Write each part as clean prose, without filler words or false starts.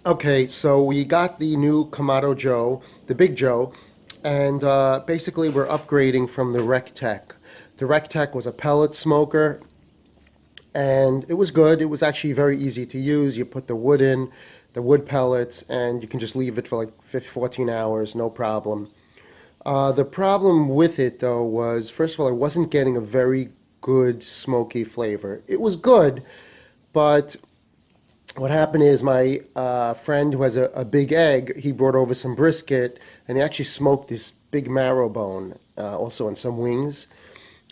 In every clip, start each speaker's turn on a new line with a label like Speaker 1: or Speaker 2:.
Speaker 1: Okay, so we got the new Kamado Joe, the Big Joe, and basically we're upgrading from the Rec Tech. The Rec Tech was a pellet smoker, and it was good. It was actually very easy to use. You put the wood in, the wood pellets, and you can just leave it for like 14 hours, no problem. The problem with it, though, was first of all, I wasn't getting a very good smoky flavor. It was good, but what happened is my friend who has a big egg, he brought over some brisket and he actually smoked this big marrow bone, also on some wings.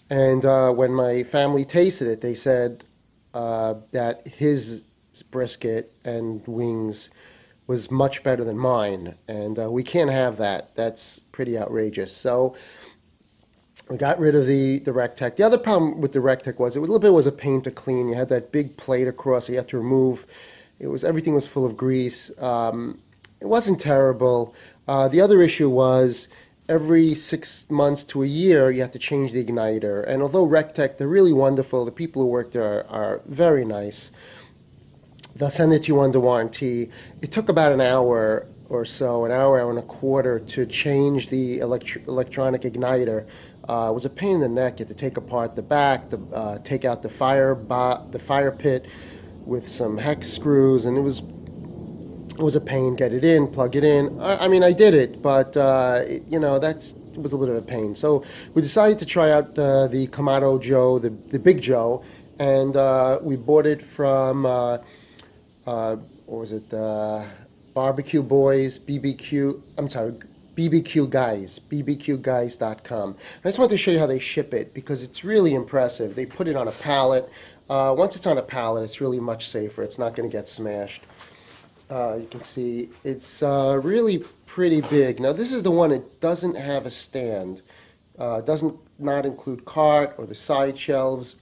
Speaker 1: And when my family tasted it, they said that his brisket and wings was much better than mine. And we can't have that. That's pretty outrageous. So we got rid of the Rectech. The other problem with the Rectech was it was a little bit was a pain to clean. You had that big plate across that you had to remove. It was everything was full of grease. It wasn't terrible. The other issue was every 6 months to a year you have to change the igniter. And although Rectech, they're really wonderful. The people who work there are very nice. They'll send it to you under warranty. It took about an hour or so, an hour, hour and a quarter to change the electronic igniter. It was a pain in the neck. You had to take apart the back, take out the fire pit with some hex screws, and it was a pain. Get it in, plug it in. I mean, I did it, but it was a little bit of a pain. So we decided to try out the Kamado Joe, the Big Joe, and we bought it from what was it? Barbecue Boys, BBQ. I'm sorry, BBQ Guys, bbqguys.com. I just wanted to show you how they ship it because it's really impressive. They put it on a pallet. Once it's on a pallet, it's really much safer. It's not going to get smashed. You can see it's really pretty big. Now this is the one that doesn't have a stand. Doesn't not include cart or the side shelves.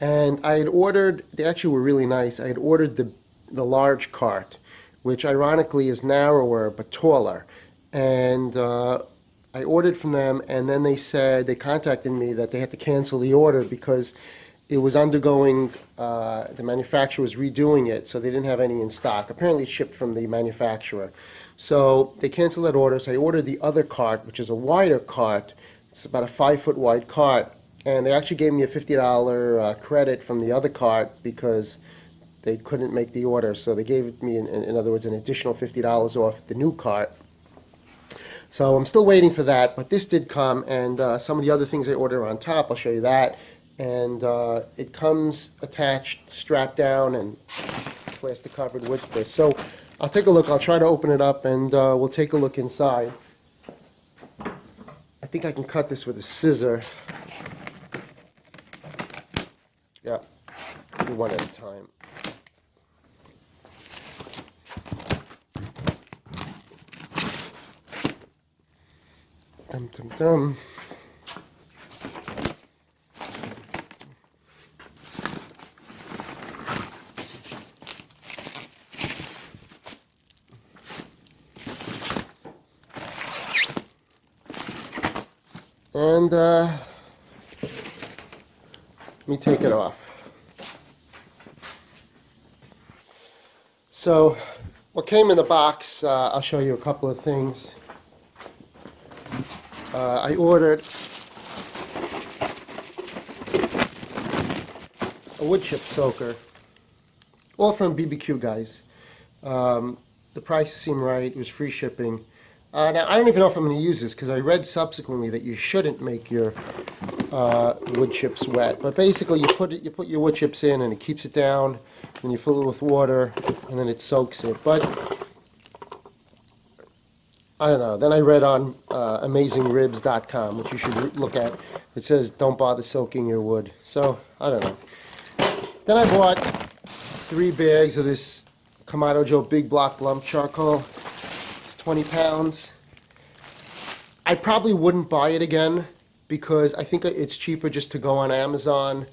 Speaker 1: And I had ordered, they actually were really nice. I had ordered the large cart, which ironically is narrower but taller. And I ordered from them, and then they contacted me that they had to cancel the order because it was undergoing, the manufacturer was redoing it, so they didn't have any in stock. Apparently it shipped from the manufacturer. So they canceled that order, so I ordered the other cart, which is a wider cart. It's about a 5-foot wide cart. And they actually gave me a $50 credit from the other cart because they couldn't make the order. So they gave me, in other words, an additional $50 off the new cart. So I'm still waiting for that, but this did come, and some of the other things I ordered are on top. I'll show you that. And it comes attached, strapped down, and plastic covered with this. So I'll take a look. I'll try to open it up, and we'll take a look inside. I think I can cut this with a scissor. Yeah, do one at a time. Dum dum dum. And let me take it off. So what came in the box, I'll show you a couple of things. I ordered a wood chip soaker, all from BBQ Guys. The price seemed right. It was free shipping. Now, I don't even know if I'm going to use this because I read subsequently that you shouldn't make your wood chips wet. But basically, you put your wood chips in and it keeps it down, and you fill it with water, and then it soaks it. But I don't know. Then I read on AmazingRibs.com, which you should look at. It says don't bother soaking your wood. So I don't know. Then I bought 3 bags of this Kamado Joe Big Block Lump Charcoal. 20 pounds. I probably wouldn't buy it again because I think it's cheaper just to go on Amazon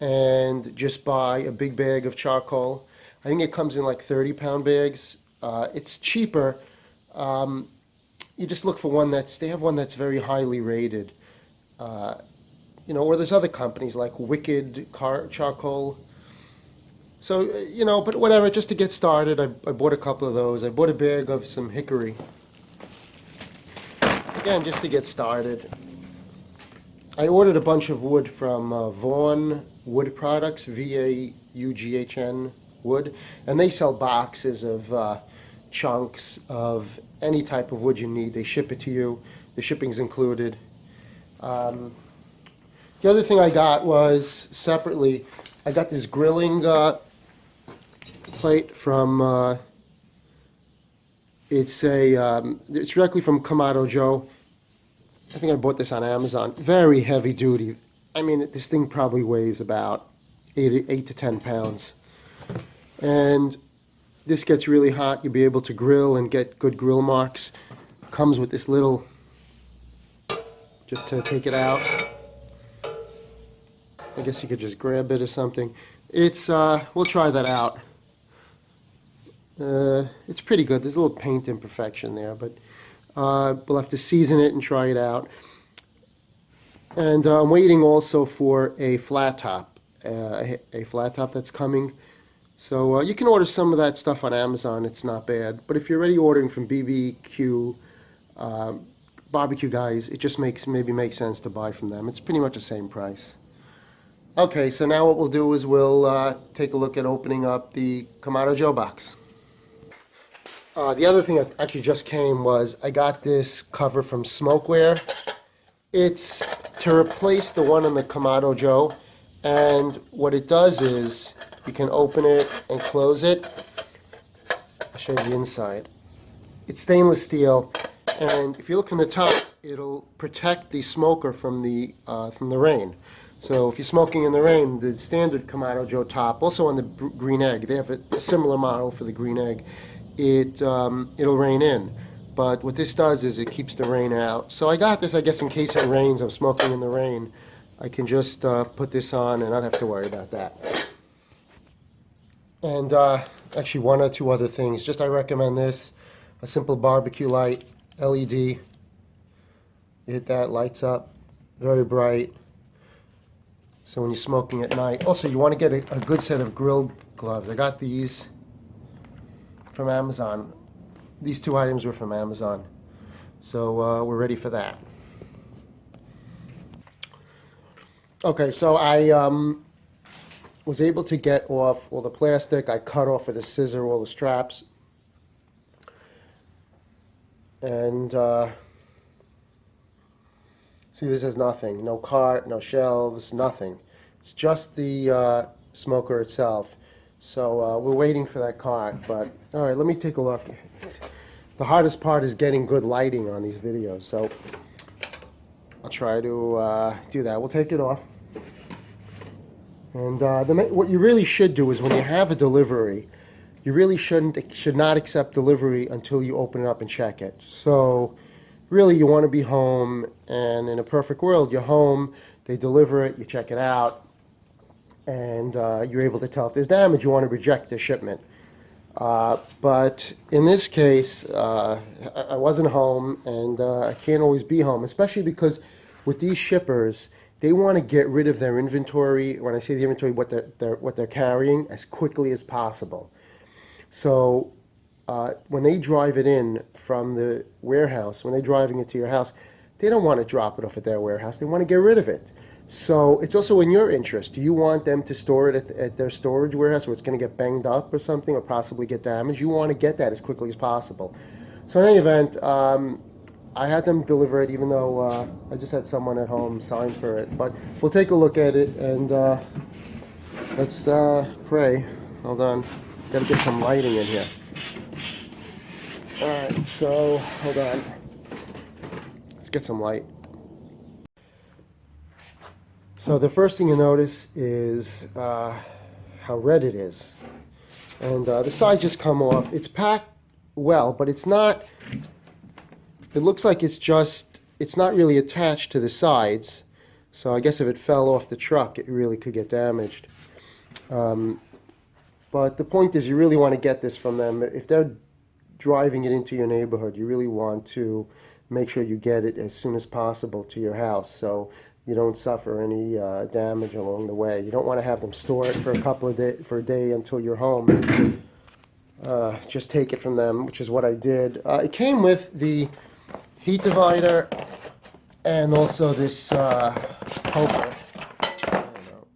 Speaker 1: and just buy a big bag of charcoal. I think it comes in like 30-pound bags. It's cheaper. You just look for one they have one that's very highly rated. Or there's other companies like Wicked Charcoal. So, but whatever, just to get started, I bought a couple of those. I bought a bag of some hickory. Again, just to get started. I ordered a bunch of wood from Vaughan Wood Products, Vaughn Wood, and they sell boxes of chunks of any type of wood you need. They ship it to you. The shipping's included. The other thing I got was separately, I got this grilling plate from, it's directly from Kamado Joe. I think I bought this on Amazon. Very heavy duty. I mean, this thing probably weighs about 8 to 10 pounds. And this gets really hot. You'll be able to grill and get good grill marks. Comes with this little, just to take it out. I guess you could just grab it or something. It's, we'll try that out. It's pretty good. There's a little paint imperfection there, but we'll have to season it and try it out. And I'm waiting also for a flat top, a flat top that's coming. So you can order some of that stuff on Amazon. It's not bad. But if you're already ordering from BBQ, barbecue guys, it just makes sense to buy from them. It's pretty much the same price. Okay, so now what we'll do is we'll take a look at opening up the Kamado Joe box. The other thing that actually just came was I got this cover from Smokeware. It's to replace the one on the Kamado Joe, and what it does is you can open it and close it. I'll show you the inside. It's stainless steel, and if you look from the top, it'll protect the smoker from the rain. So if you're smoking in the rain, the standard Kamado Joe top, also on the green egg, they have a similar model for the green egg. It'll rain in, but what this does is it keeps the rain out. So I got this, I guess, in case it rains. I'm smoking in the rain. I can just put this on and not have to worry about that. And actually, one or two other things. Just I recommend this: a simple barbecue light, LED. You hit that, lights up, very bright. So when you're smoking at night. Also, you want to get a good set of grill gloves. I got these from Amazon. These two items were from Amazon. So we're ready for that. Okay, so I was able to get off all the plastic. I cut off with a scissor all the straps. And see, this has nothing. No cart, no shelves, nothing. It's just the smoker itself. So we're waiting for that cart, but all right, let me take a look. The hardest part is getting good lighting on these videos, so I'll try to do that. We'll take it off. And what you really should do is when you have a delivery, you really should not accept delivery until you open it up and check it. So really you want to be home, and in a perfect world, you're home, they deliver it, you check it out, and you're able to tell if there's damage. You want to reject the shipment. But in this case, I wasn't home, and I can't always be home, especially because with these shippers, they want to get rid of their inventory. When I say the inventory, what they're carrying, as quickly as possible. So when they drive it in from the warehouse, when they're driving it to your house, they don't want to drop it off at their warehouse. They want to get rid of it. So it's also in your interest. Do you want them to store it at their storage warehouse where it's going to get banged up or something, or possibly get damaged? You want to get that as quickly as possible. So in any event, I had them deliver it, even though I just had someone at home sign for it. But we'll take a look at it, and let's pray. Hold on. Got to get some lighting in here. All right, so hold on. Let's get some light. So the first thing you notice is how red it is. And the sides just come off. It's packed well, but it's not, it looks like it's not really attached to the sides. So I guess if it fell off the truck, it really could get damaged. But the point is, you really want to get this from them. If they're driving it into your neighborhood, you really want to make sure you get it as soon as possible to your house. So you don't suffer any damage along the way. You don't want to have them stored for a couple of days, for a day until you're home. Just take it from them, which is what I did. It came with the heat divider and also this poker.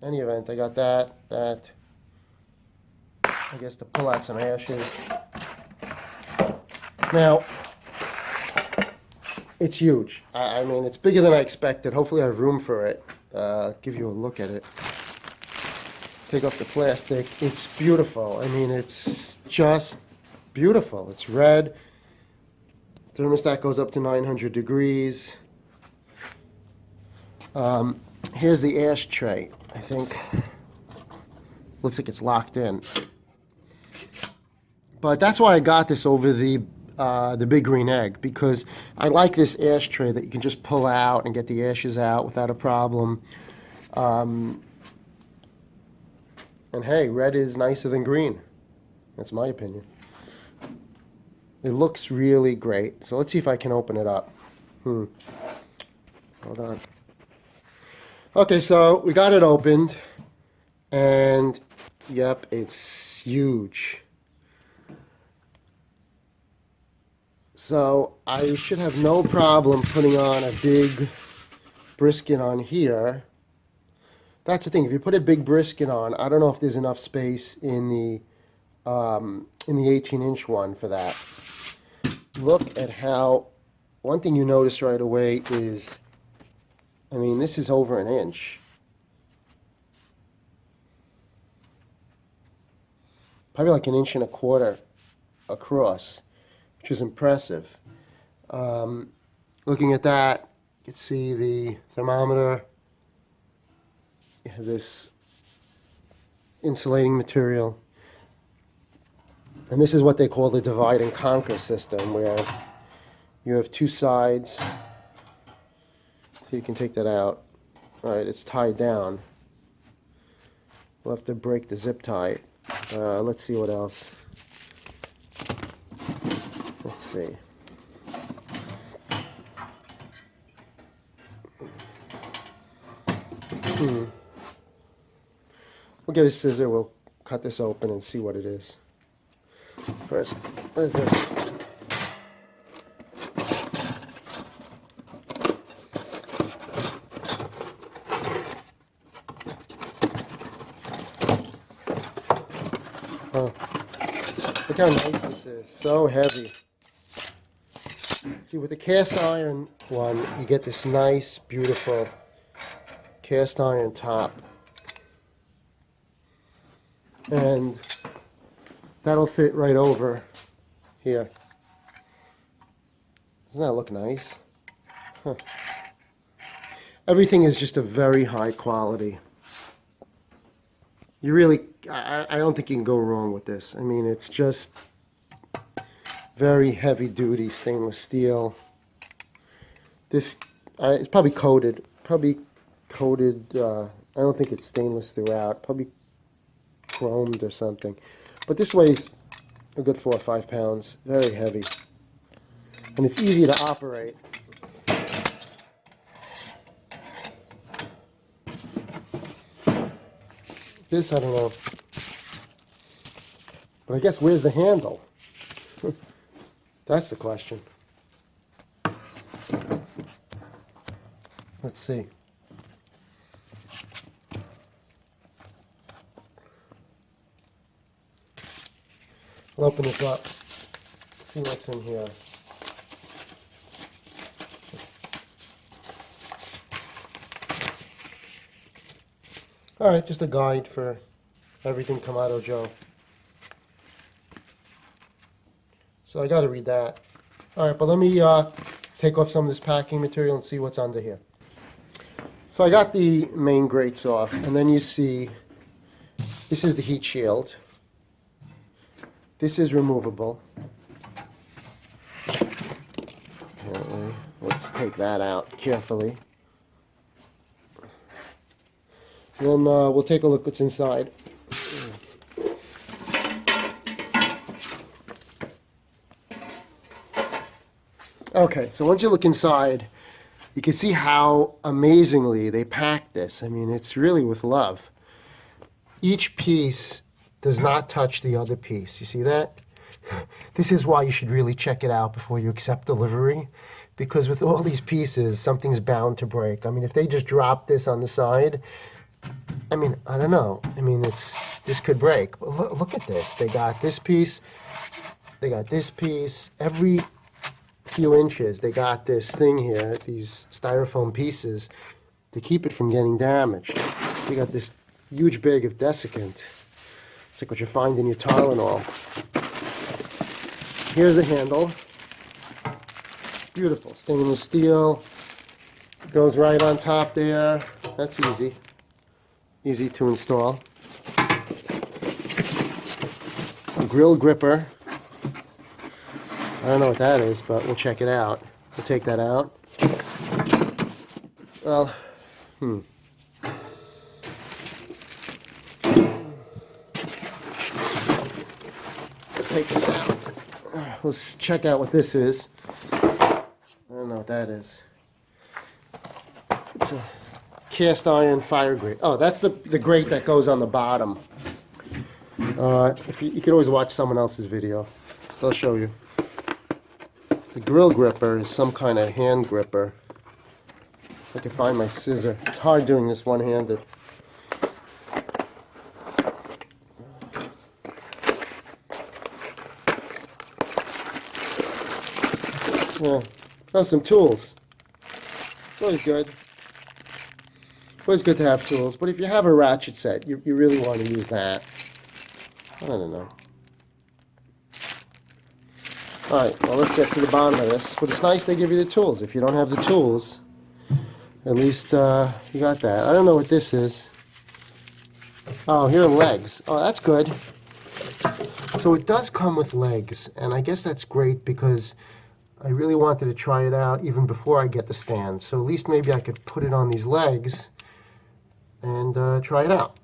Speaker 1: Any event, I got that, I guess to pull out some ashes. Now, it's huge. I mean, it's bigger than I expected. Hopefully I have room for it. Give you a look at it. Take off the plastic. It's beautiful. I mean, it's just beautiful. It's red. Thermostat goes up to 900 degrees. Here's the ashtray. I think looks like it's locked in. But that's why I got this over the big green egg, because I like this ashtray that you can just pull out and get the ashes out without a problem. And hey, red is nicer than green. That's my opinion. It looks really great. So let's see if I can open it up. Hold on. Okay, so we got it opened, and yep, it's huge. So I should have no problem putting on a big brisket on here. That's the thing. If you put a big brisket on, I don't know if there's enough space in the 18-inch one for that. Look at how. One thing you notice right away is, I mean, this is over an inch. Probably like an inch and a quarter across, which is impressive. Looking at that, you can see the thermometer. You have this insulating material. And this is what they call the divide and conquer system, where you have two sides. So you can take that out. All right, it's tied down. We'll have to break the zip tie. Let's see what else. Let's see. We'll get a scissor. We'll cut this open and see what it is. First, what is this? Oh, look how nice this is. So heavy. See, with the cast iron one, you get this nice, beautiful cast iron top. And that'll fit right over here. Doesn't that look nice? Huh. Everything is just a very high quality. You really, I don't think you can go wrong with this. I mean, it's just very heavy duty stainless steel. This, it's probably coated. I don't think it's stainless throughout. Probably chromed or something. But this weighs a good 4 or 5 pounds. Very heavy. And it's easy to operate. This, I don't know. But I guess where's the handle? That's the question. Let's see. I'll open this up. See what's in here. Alright, just a guide for everything Kamado Joe. So I got to read that. Alright, but let me take off some of this packing material and see what's under here. So I got the main grates off, and then you see this is the heat shield. This is removable. Apparently. Let's take that out carefully. Then we'll take a look what's inside. Okay, so once you look inside, You can see how amazingly they pack this. I mean, it's really with love. Each piece does not touch the other piece. You see that? This is why you should really check it out before you accept delivery, because with all these pieces, something's bound to break. I mean, if they just drop this on the side, I mean, I don't know. I mean, this could break. But look at this. They got this piece. They got this piece. Every few inches, they got this thing here, these styrofoam pieces, to keep it from getting damaged. They got this huge bag of desiccant. It's like what you find in your Tylenol. Here's the handle. Beautiful. Stainless steel. Goes right on top there. That's easy. Easy to install. A grill gripper. I don't know what that is, but we'll check it out. We'll take that out. Well, let's take this out. Let's check out what this is. I don't know what that is. It's a cast iron fire grate. Oh, that's the grate that goes on the bottom. If you can always watch someone else's video. I'll show you. The grill gripper is some kind of hand gripper. If I can find my scissor. It's hard doing this one-handed. Yeah. Oh, some tools. It's always good. It's always good to have tools, but if you have a ratchet set, you really want to use that. I don't know. Alright, well, let's get to the bottom of this. But it's nice they give you the tools. If you don't have the tools, at least you got that. I don't know what this is. Oh, here are legs. Oh, that's good. So it does come with legs, and I guess that's great because I really wanted to try it out even before I get the stand. So at least maybe I could put it on these legs and try it out.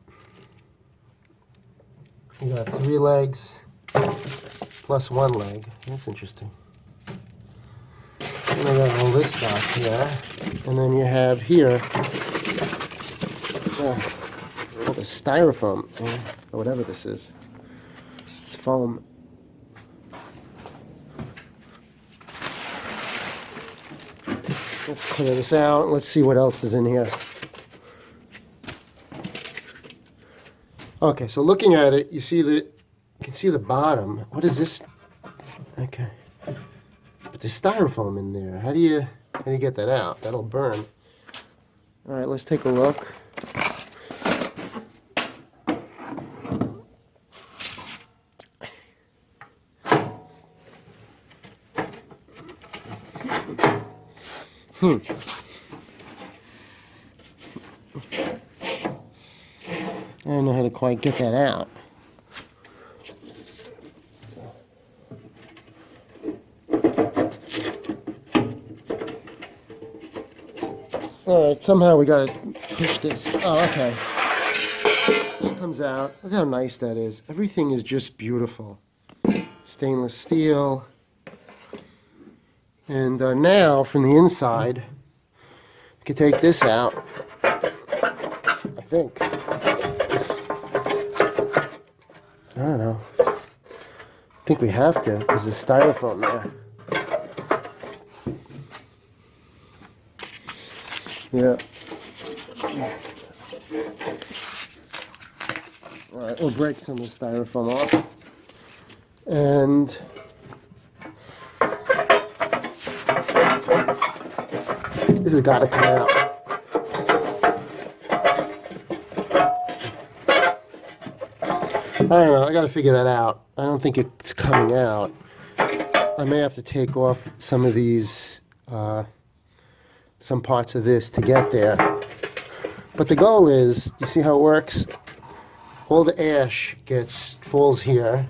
Speaker 1: You got 3 legs plus 1 leg. That's interesting. And I got all this stuff here. And then you have here all the styrofoam, or whatever this is. It's foam. Let's clear this out. Let's see what else is in here. Okay, so looking at it, you can see the bottom. What is this? Okay, but there's styrofoam in there. How do you get that out? That'll burn. All right, let's take a look. I don't know how to quite get that out. Alright, somehow we gotta push this. Oh, okay. It comes out. Look how nice that is. Everything is just beautiful. Stainless steel. And now, from the inside, we can take this out, I think. I don't know. I think we have to, because there's styrofoam there. Yeah. Alright, we'll break some of the styrofoam off. And this has got to come out. I don't know, I got to figure that out. I don't think it's coming out. I may have to take off some of these, some parts of this to get there. But the goal is, you see how it works? All the ash falls here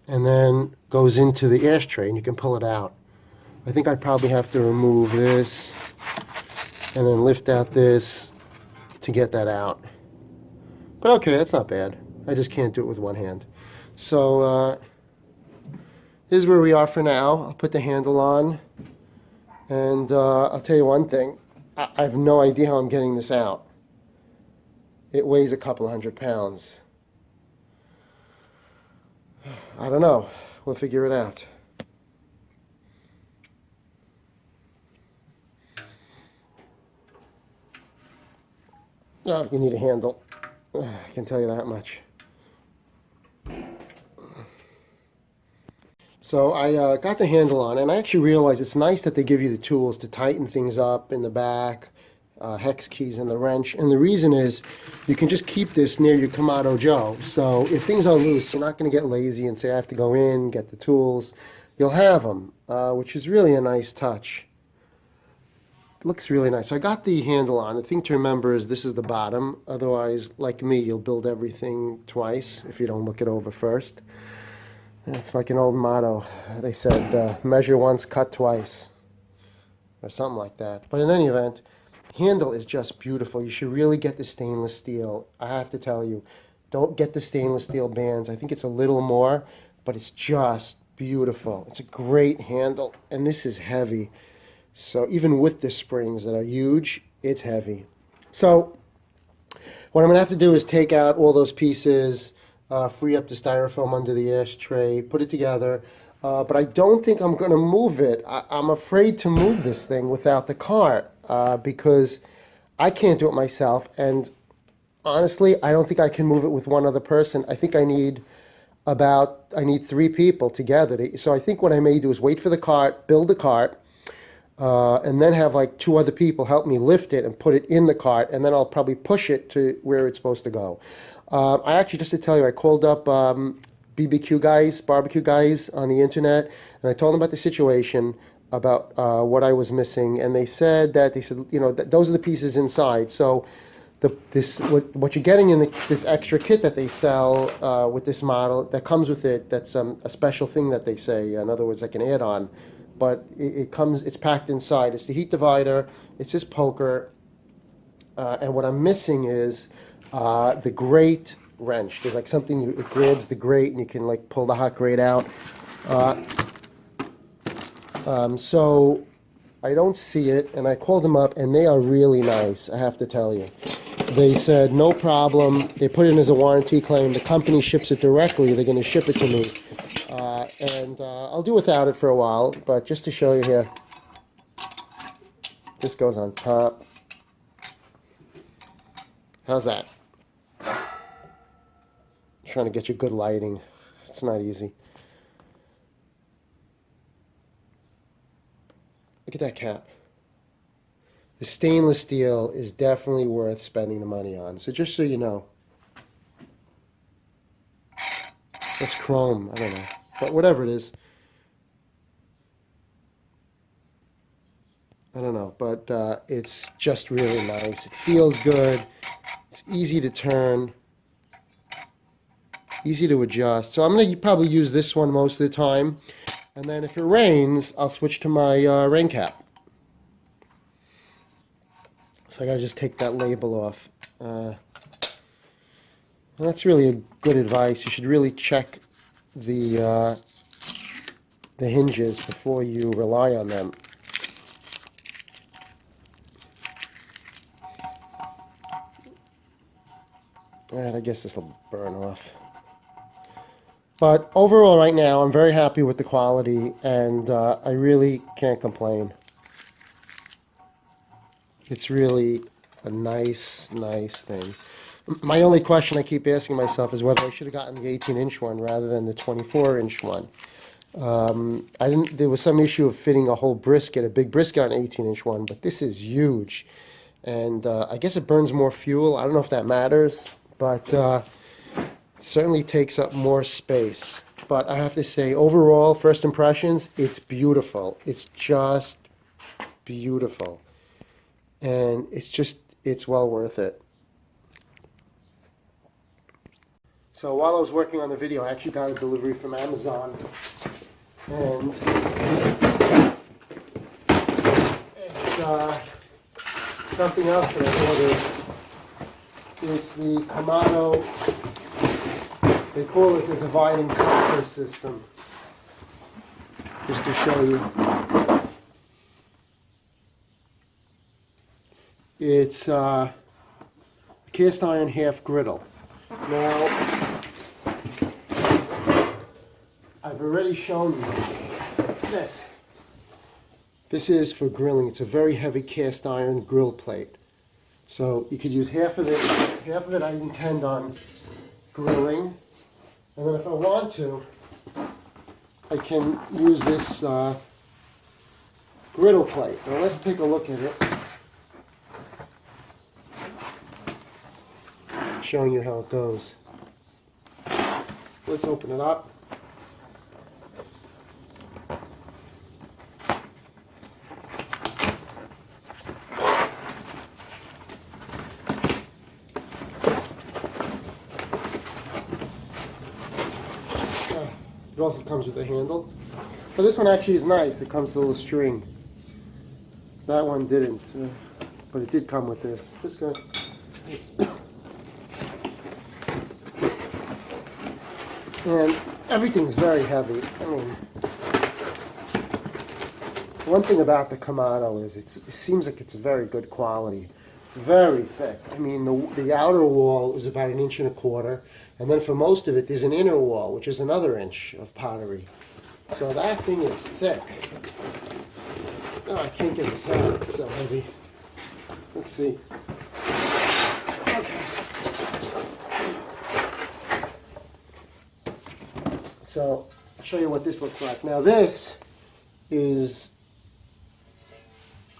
Speaker 1: and then goes into the ashtray and you can pull it out. I think I'd probably have to remove this and then lift out this to get that out. But okay, that's not bad. I just can't do it with one hand. So this is where we are for now. I'll put the handle on And I'll tell you one thing, I have no idea how I'm getting this out. It weighs a couple hundred pounds. I don't know. We'll figure it out. Oh, you need a handle. I can tell you that much. So I got the handle on, and I actually realized it's nice that they give you the tools to tighten things up in the back, hex keys and the wrench. And the reason is you can just keep this near your Kamado Joe. So if things are loose, you're not going to get lazy and say, I have to go in, get the tools. You'll have them, which is really a nice touch. It looks really nice. So I got the handle on. The thing to remember is this is the bottom. Otherwise, like me, you'll build everything twice if you don't look it over first. It's like an old motto. They said, measure once, cut twice, or something like that. But in any event, handle is just beautiful. You should really get the stainless steel. I have to tell you, don't get the stainless steel bands. I think it's a little more, but it's just beautiful. It's a great handle, and this is heavy. So even with the springs that are huge, it's heavy. So what I'm going to have to do is take out all those pieces, free up the styrofoam under the ashtray, put it together. But I don't think I'm going to move it. I'm afraid to move this thing without the cart because I can't do it myself. And honestly, I don't think I can move it with one other person. I think I need 3 people together. So I think what I may do is wait for the cart, build the cart, and then have like 2 other people help me lift it and put it in the cart, and then I'll probably push it to where it's supposed to go. I actually, just to tell you, I called up barbecue guys on the internet, and I told them about the situation, about what I was missing, and they said, you know, those are the pieces inside. So what you're getting in this extra kit that they sell with this model that comes with it, that's a special thing that they say. In other words, like an add-on, but it's packed inside. It's the heat divider. It's this poker, and what I'm missing is the grate wrench. There's like something, it grabs the grate and you can like pull the hot grate out. So I don't see it, and I called them up, and they are really nice, I have to tell you. They said no problem. They put it in as a warranty claim. The company ships it directly. They're going to ship it to me, and I'll do without it for a while, but just to show you here, this goes on top. How's that? Trying to get you good lighting. It's not easy. Look at that cap. The stainless steel is definitely worth spending the money on. So just so you know. That's chrome. I don't know. But whatever it is. I don't know. But it's just really nice. It feels good. It's easy to turn. Easy to adjust. So I'm going to probably use this one most of the time. And then if it rains, I'll switch to my rain cap. So I got to just take that label off. And that's really a good advice. You should really check the hinges before you rely on them. Alright, I guess this will burn off. But overall right now, I'm very happy with the quality, and I really can't complain. It's really a nice thing. My only question I keep asking myself is whether I should have gotten the 18-inch one rather than the 24-inch one. There was some issue of fitting a whole brisket, a big brisket on an 18-inch one, but this is huge. And I guess it burns more fuel. I don't know if that matters, but it certainly takes up more space. But I have to say, overall, first impressions, it's beautiful. It's just beautiful. And it's well worth it. So while I was working on the video, I actually got a delivery from Amazon. And it's something else that I ordered. It's the Kamado, they call it the divide and conquer system. Just to show you. It's cast iron half griddle. Now, I've already shown you this. This is for grilling. It's a very heavy cast iron grill plate. So you could use half of it. Half of it I intend on grilling. And then if I want to, I can use this griddle plate. Now let's take a look at it. Showing you how it goes. Let's open it up. It also comes with a handle. But this one actually is nice. It comes with a little string. That one didn't, but it did come with this. Just good. And everything's very heavy. I mean, one thing about the Kamado is it seems like it's very good quality. Very thick. I mean, the outer wall is about 1.25 inches, and then for most of it, there's an inner wall, which is another inch of pottery. So that thing is thick. Oh, I can't get this out. It's so heavy. Let's see. Okay. So I'll show you what this looks like. Now this is,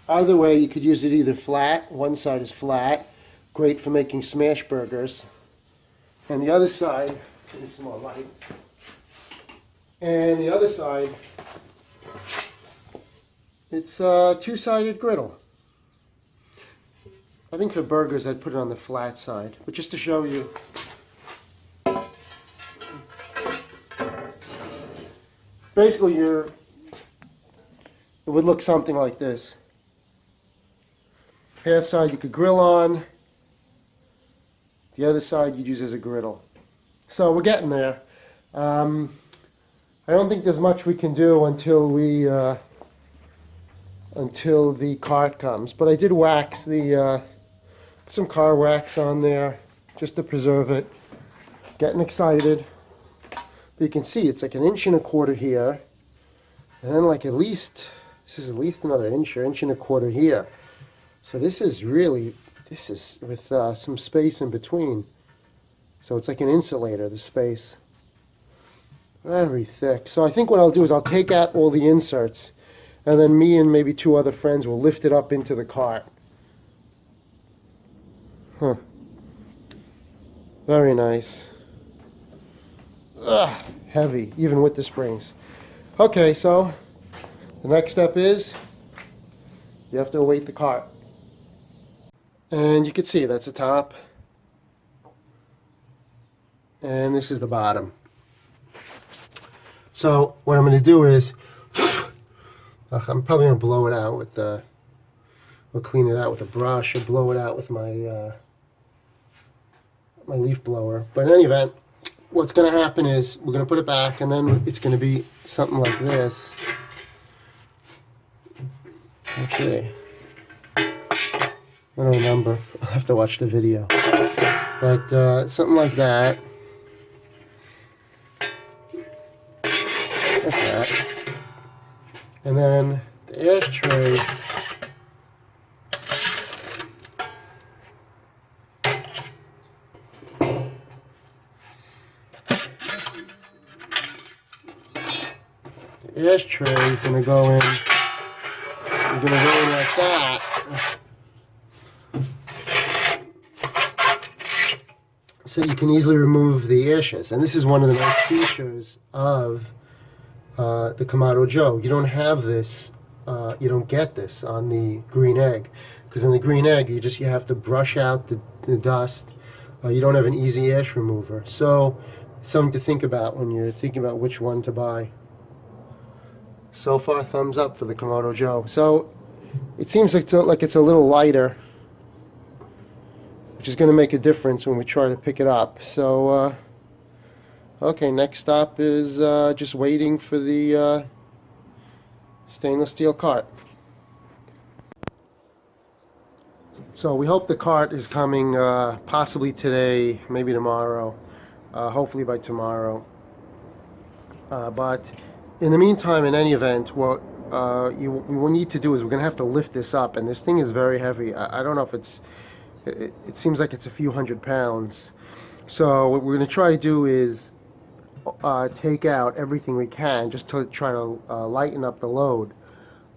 Speaker 1: either way, you could use it either flat. One side is flat, great for making smash burgers. And the other side, give me some more light. And the other side, it's a two-sided griddle. I think for burgers I'd put it on the flat side, but just to show you. Basically, it would look something like this. Half side you could grill on, the other side you'd use as a griddle. So we're getting there. I don't think there's much we can do until the cart comes. But I did wax put some car wax on there just to preserve it. Getting excited. But you can see it's like 1.25 inches here, and then like this is at least another inch or 1.25 inches here. So this is with some space in between. So it's like an insulator, the space. Very thick. So I think what I'll do is I'll take out all the inserts, and then me and maybe 2 other friends will lift it up into the cart. Huh. Very nice. Ugh, heavy, even with the springs. Okay, so the next step is you have to await the cart. And you can see that's the top. And this is the bottom. So what I'm going to do is, I'm probably going to blow it out with or clean it out with a brush, or blow it out with my my leaf blower. But in any event, what's going to happen is we're going to put it back, and then it's going to be something like this. Okay. I don't remember. I'll have to watch the video. But something like that. Like that. And then the ashtray. The ashtray is going to go in. We're going to go in like that. So you can easily remove the ashes. And this is one of the nice features of the Kamado Joe. You don't have this, you don't get this on the green egg. Because in the green egg, you have to brush out the dust. You don't have an easy ash remover. So it's something to think about when you're thinking about which one to buy. So far, thumbs up for the Kamado Joe. So it seems like it's a little lighter, which is going to make a difference when we try to pick it up. So, okay, next stop is just waiting for the stainless steel cart. So we hope the cart is coming possibly today, maybe tomorrow, hopefully by tomorrow. But in the meantime, in any event, what you will need to do is we're going to have to lift this up, and this thing is very heavy. I don't know if it seems like it's a few hundred pounds. So what we're going to try to do is take out everything we can just to try to lighten up the load.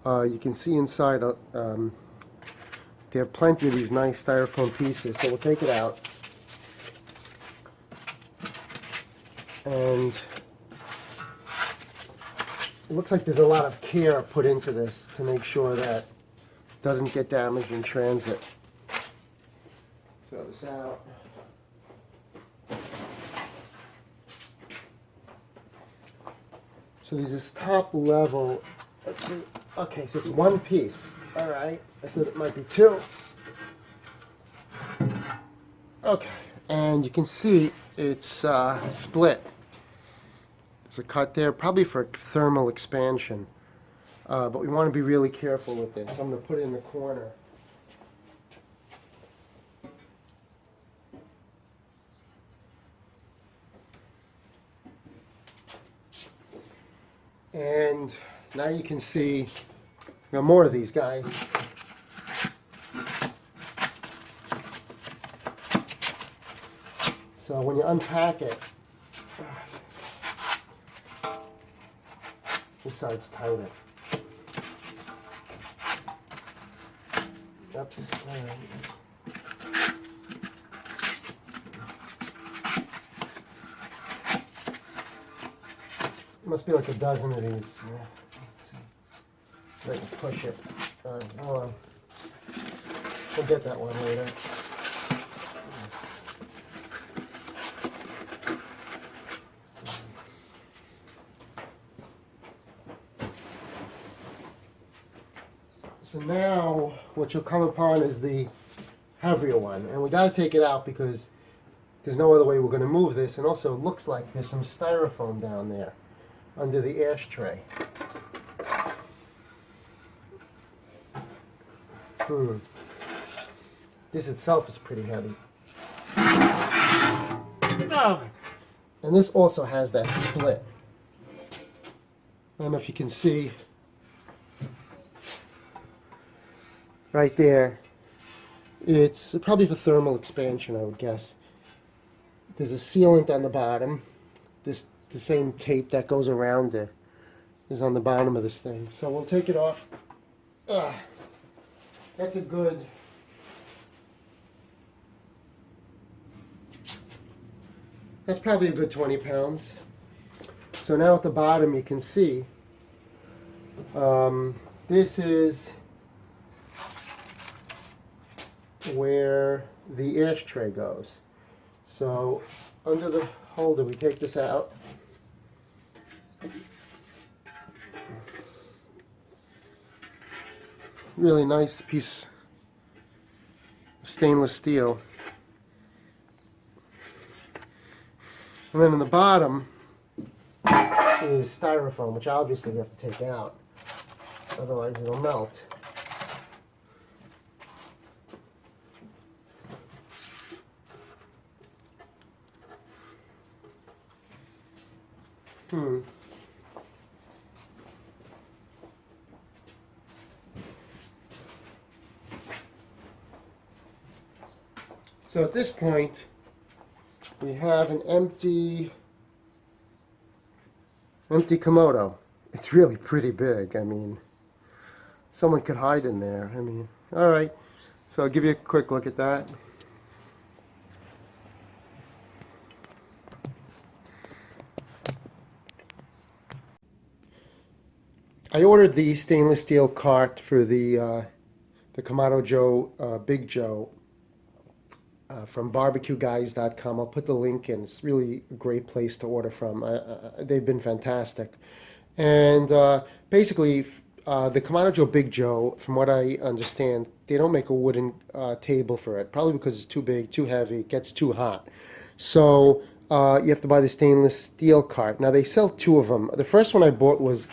Speaker 1: You can see inside they have plenty of these nice styrofoam pieces, so we'll take it out. And it looks like there's a lot of care put into this to make sure that it doesn't get damaged in transit. Throw this out. So there's this top level. Let's see. Okay, so it's one piece. All right. I thought it might be two. Okay, and you can see it's split. There's a cut there, probably for thermal expansion. But we want to be really careful with this. I'm going to put it in the corner. And now you can see more of these guys. So when you unpack it, this side's tighter. Oops. All right. Must be like a dozen of these. Yeah. Let's see. Let me push it. Hold on. We'll get that one later. So now what you'll come upon is the heavier one, and we got to take it out because there's no other way we're going to move this, and also it looks like there's some styrofoam down there under the ashtray. This itself is pretty heavy. Oh. And this also has that split. I don't know if you can see right there. It's probably for thermal expansion, I would guess. There's a sealant on the bottom. The same tape that goes around it is on the bottom of this thing. So we'll take it off. That's a good... That's probably a good 20 pounds. So now at the bottom you can see this is where the ashtray goes. So under the holder we take this out. Really nice piece of stainless steel. And then in the bottom is styrofoam, which obviously you have to take out, otherwise it'll melt. So at this point, we have an empty Kamado. It's really pretty big. I mean, someone could hide in there. I mean, all right. So I'll give you a quick look at that. I ordered the stainless steel cart for the Kamado Joe, Big Joe, from barbecueguys.com. I'll put the link in. It's really a great place to order from. They've been fantastic. And basically, the Kamado Joe Big Joe, from what I understand, they don't make a wooden table for it, probably because it's too big, too heavy, it gets too hot. So you have to buy the stainless steel cart. Now, they sell two of them. The first one I bought was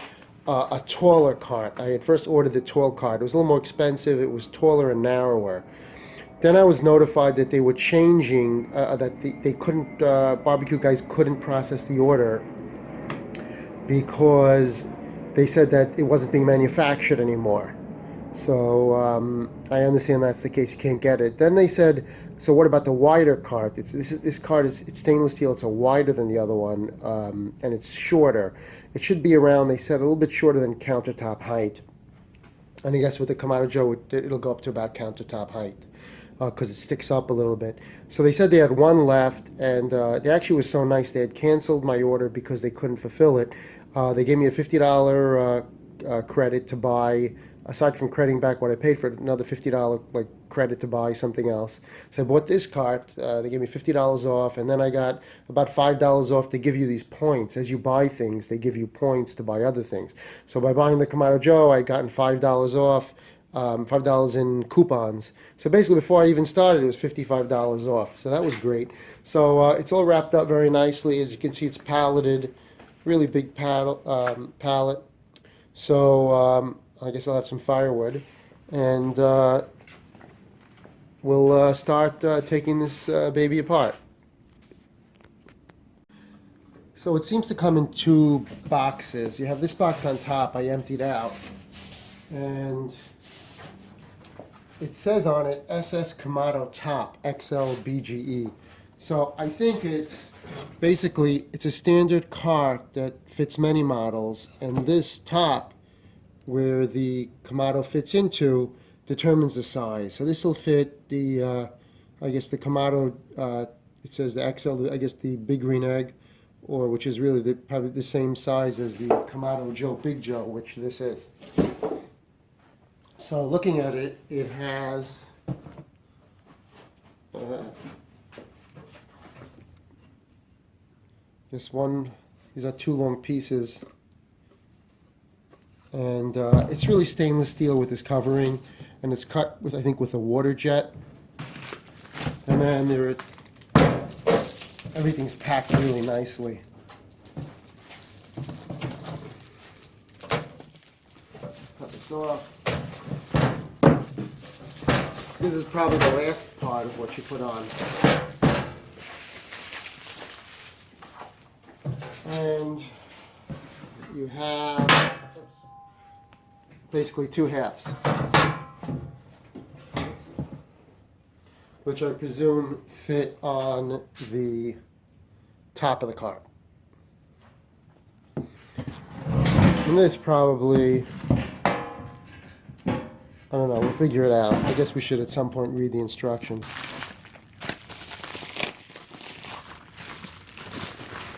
Speaker 1: a taller cart. I had first ordered the tall cart. It was a little more expensive. It was taller and narrower. Then I was notified that they were changing, that they couldn't, barbecue guys couldn't process the order because they said that it wasn't being manufactured anymore. So I understand that's the case. You can't get it. Then they said, so what about the wider cart? This cart is it's stainless steel. It's a wider than the other one, and it's shorter. It should be around. They said a little bit shorter than countertop height. And I guess with the Kamado Joe, it'll go up to about countertop height because it sticks up a little bit. So they said they had one left, and they actually was so nice. They had canceled my order because they couldn't fulfill it. They gave me a $50 credit to buy, aside from crediting back what I paid for it, another $50 like credit to buy something else. So I bought this cart. They gave me $50 off, and then I got about $5 off. They give you these points as you buy things. They give you points to buy other things. So by buying the Kamado Joe, I'd gotten $5 off, $5 in coupons. So basically, before I even started, it was $55 off. So that was great. So it's all wrapped up very nicely. As you can see, it's palleted, really big pallet. So I guess I'll have some firewood, and we'll start taking this baby apart. So it seems to come in two boxes. You have this box on top I emptied out, and it says on it SS Kamado Top XL BGE. So I think it's basically it's a standard cart that fits many models, and this top where the Kamado fits into determines the size. So this will fit the, I guess the Kamado, it says the XL, I guess the Big Green Egg, or which is really probably the same size as the Kamado Joe Big Joe, which this is. So looking at it, it has this one, these are two long pieces. And it's really stainless steel with this covering, and it's cut with, I think, with a water jet. And then everything's packed really nicely. Cut this off. This is probably the last part of what you put on. And you have basically two halves, which I presume fit on the top of the cart. And this probably, I don't know, we'll figure it out. I guess we should at some point read the instructions.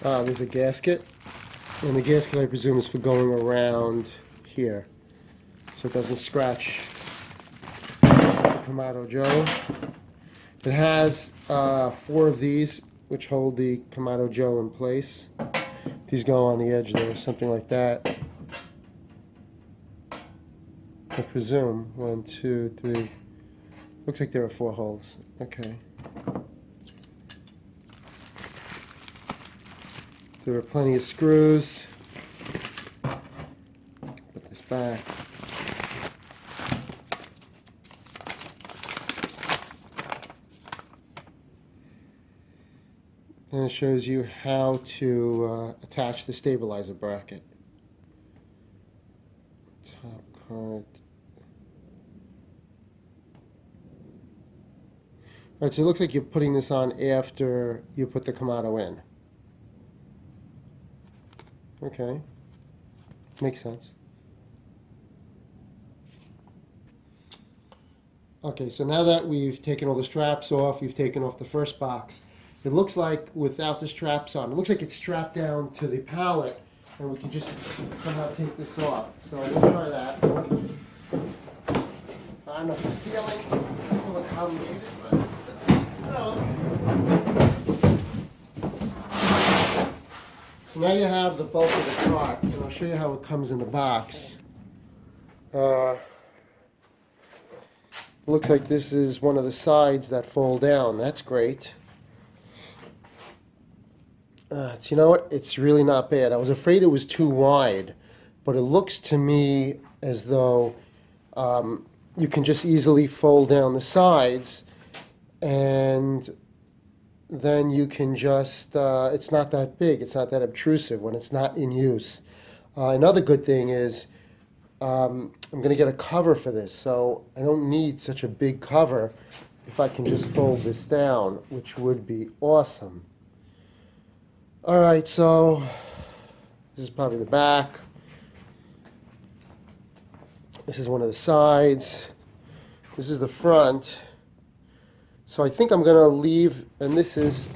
Speaker 1: There's a gasket, and the gasket I presume is for going around here, so it doesn't scratch the Kamado Joe. It has 4 of these, which hold the Kamado Joe in place. These go on the edge there, something like that. I presume 1, 2, 3. Looks like there are 4 holes. Okay. There are plenty of screws. Put this back. And it shows you how to attach the stabilizer bracket. Top card. Alright, so it looks like you're putting this on after you put the Kamado in. Okay. Makes sense. Okay, so now that we've taken all the straps off, we've taken off the first box. It looks like without the straps on, it looks like it's strapped down to the pallet, and we can just somehow take this off. So we'll try that. I don't know if the ceiling will accommodate it, but let's see. So now you have the bulk of the cart, and I'll show you how it comes in the box. Looks like this is one of the sides that fold down. That's great. You know what? It's really not bad. I was afraid it was too wide, but it looks to me as though you can just easily fold down the sides, and then you can just, it's not that big, it's not that obtrusive when it's not in use. Another good thing is I'm going to get a cover for this, so I don't need such a big cover if I can just fold this down, which would be awesome. All right, so this is probably the back. This is one of the sides. This is the front. So I think I'm going to leave, and this is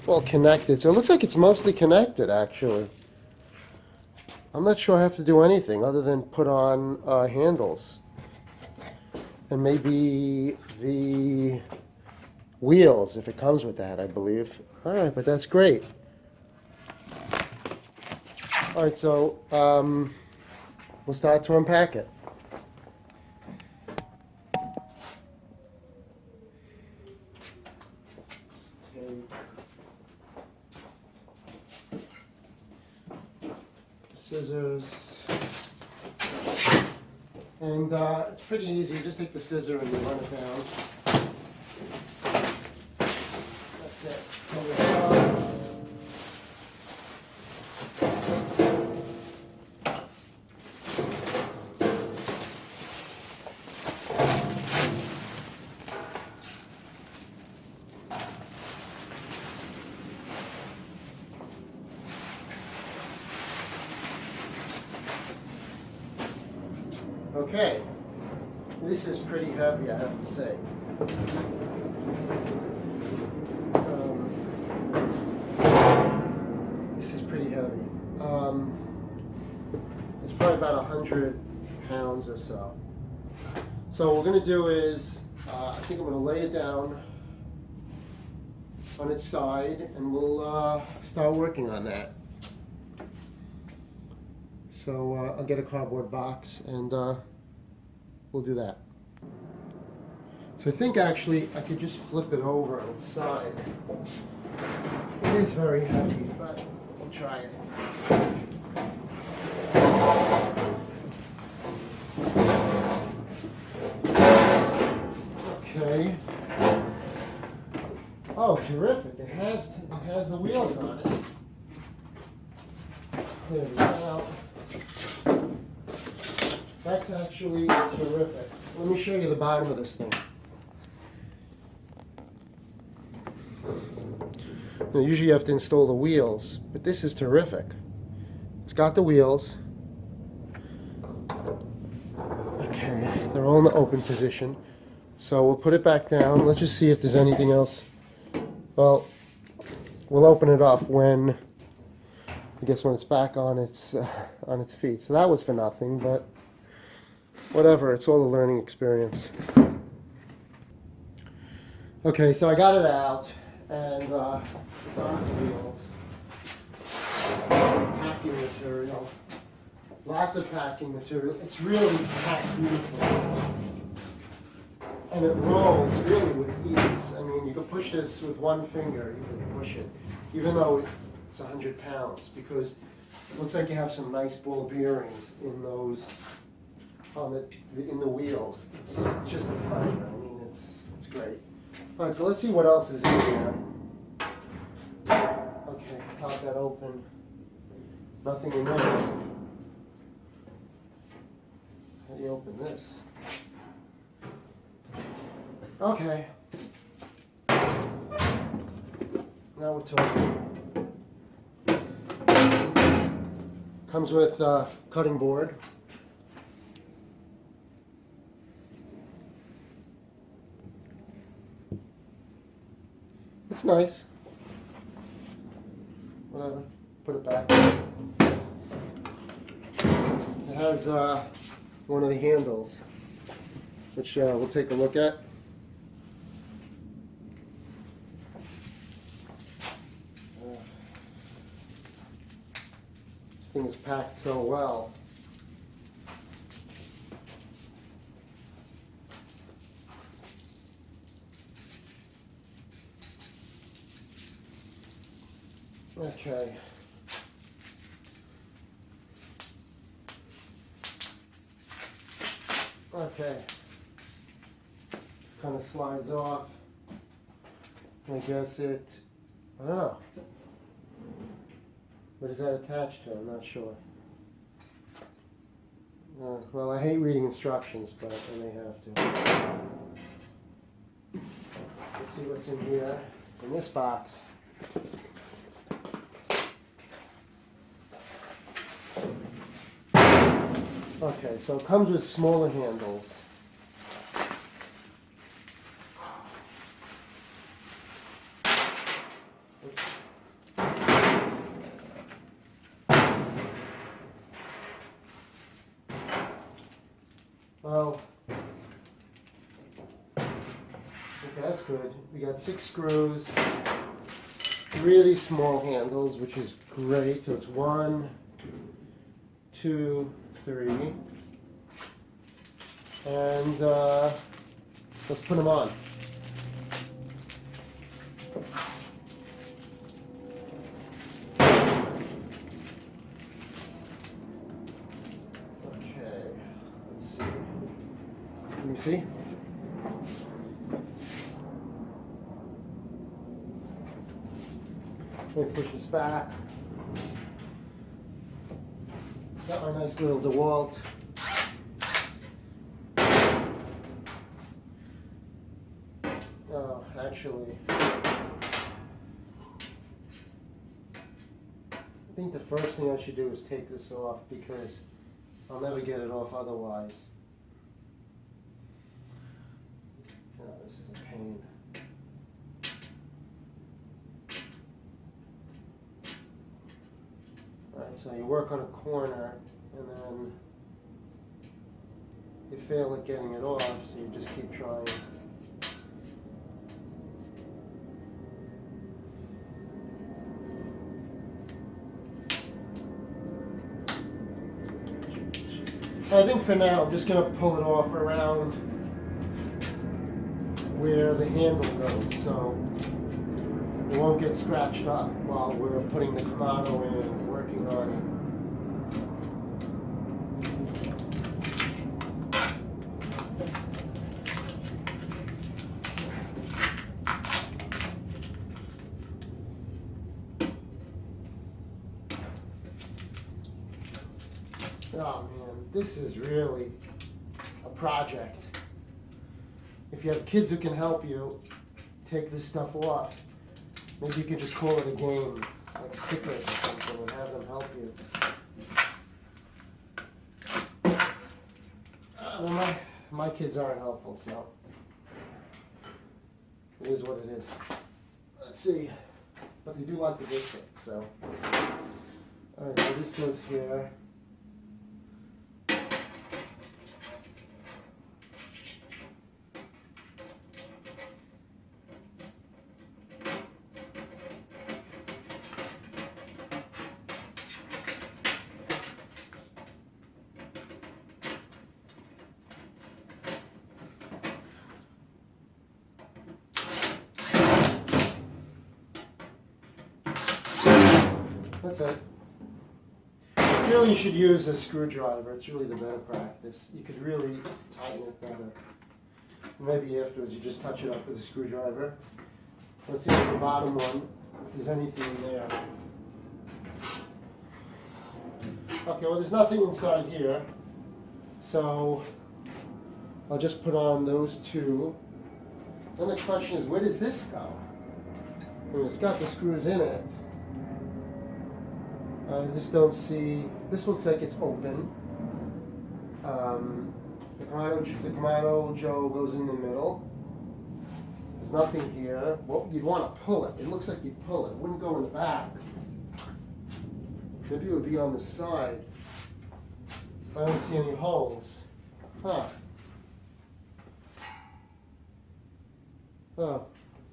Speaker 1: all connected. So it looks like it's mostly connected, actually. I'm not sure I have to do anything other than put on handles. And maybe the wheels, if it comes with that, I believe. All right, but that's great. All right, so we'll start to unpack it. Scissors, and it's pretty easy. You just take the scissor and you run it down. That's it. Pull it out. Okay, this is pretty heavy, I have to say. This is pretty heavy. It's probably about 100 pounds or so. So what we're going to do is, I think I'm going to lay it down on its side, and we'll start working on that. So I'll get a cardboard box and we'll do that. So I think actually I could just flip it over on its side. It is very heavy, but we'll try it. Okay. Oh, terrific. It has the wheels on it. There we go. That's actually terrific. Let me show you the bottom of this thing. Now, usually you have to install the wheels, but this is terrific. It's got the wheels. Okay, they're all in the open position. So we'll put it back down. Let's just see if there's anything else. Well, we'll open it up when, I guess when it's back on its feet. So that was for nothing, but whatever, it's all a learning experience. Okay, so I got it out, and it's on the wheels. Packing material. Lots of packing material. It's really packed beautifully. And it rolls really with ease. I mean, you can push this with one finger, you can push it, even though it's 100 pounds, because it looks like you have some nice ball bearings in those, in the wheels. It's just a pleasure. I mean, it's great. All right, so let's see what else is in here. Okay, pop that open. Nothing in there. How do you open this? Okay. Now we're talking. Comes with cutting board. It's nice. Whatever. Put it back. It has one of the handles, which we'll take a look at. This thing is packed so well. Okay. Okay. This kind of slides off. I guess I don't know. What is that attached to? I'm not sure. Well, I hate reading instructions, but I may have to. Let's see what's in here, in this box. Okay, so it comes with smaller handles. Well, okay, that's good. We got 6 screws, really small handles, which is great. So it's 1, 2, 3, and let's put them on. Let me see. Let me push this back. Got my nice little DeWalt. Oh, actually, I think the first thing I should do is take this off because I'll never get it off otherwise. This is a pain. Alright, so you work on a corner and then you fail at getting it off, so you just keep trying. I think for now I'm just going to pull it off around where the handle goes, so it won't get scratched up while we're putting the Kamado in and working on it. Oh man, this is really a project. If you have kids who can help you take this stuff off, maybe you could just call it a game, like stickers or something, and have them help you. Well, my kids aren't helpful, so it is what it is. Let's see, but they do like the biscuit, so. All right, so this goes here. That's it. Really, you should use a screwdriver. It's really the better practice. You could really tighten it better. Maybe afterwards you just touch it up with a screwdriver. Let's see the bottom one, if there's anything in there. Okay, well there's nothing inside here. So I'll just put on those 2. Then the question is, where does this go? I mean, it's got the screws in it. I just don't see, this looks like it's open. The Kamado Joe goes in the middle. There's nothing here. Well, you'd want to pull it. It looks like you'd pull it. It wouldn't go in the back. Maybe it would be on the side. I don't see any holes. Huh.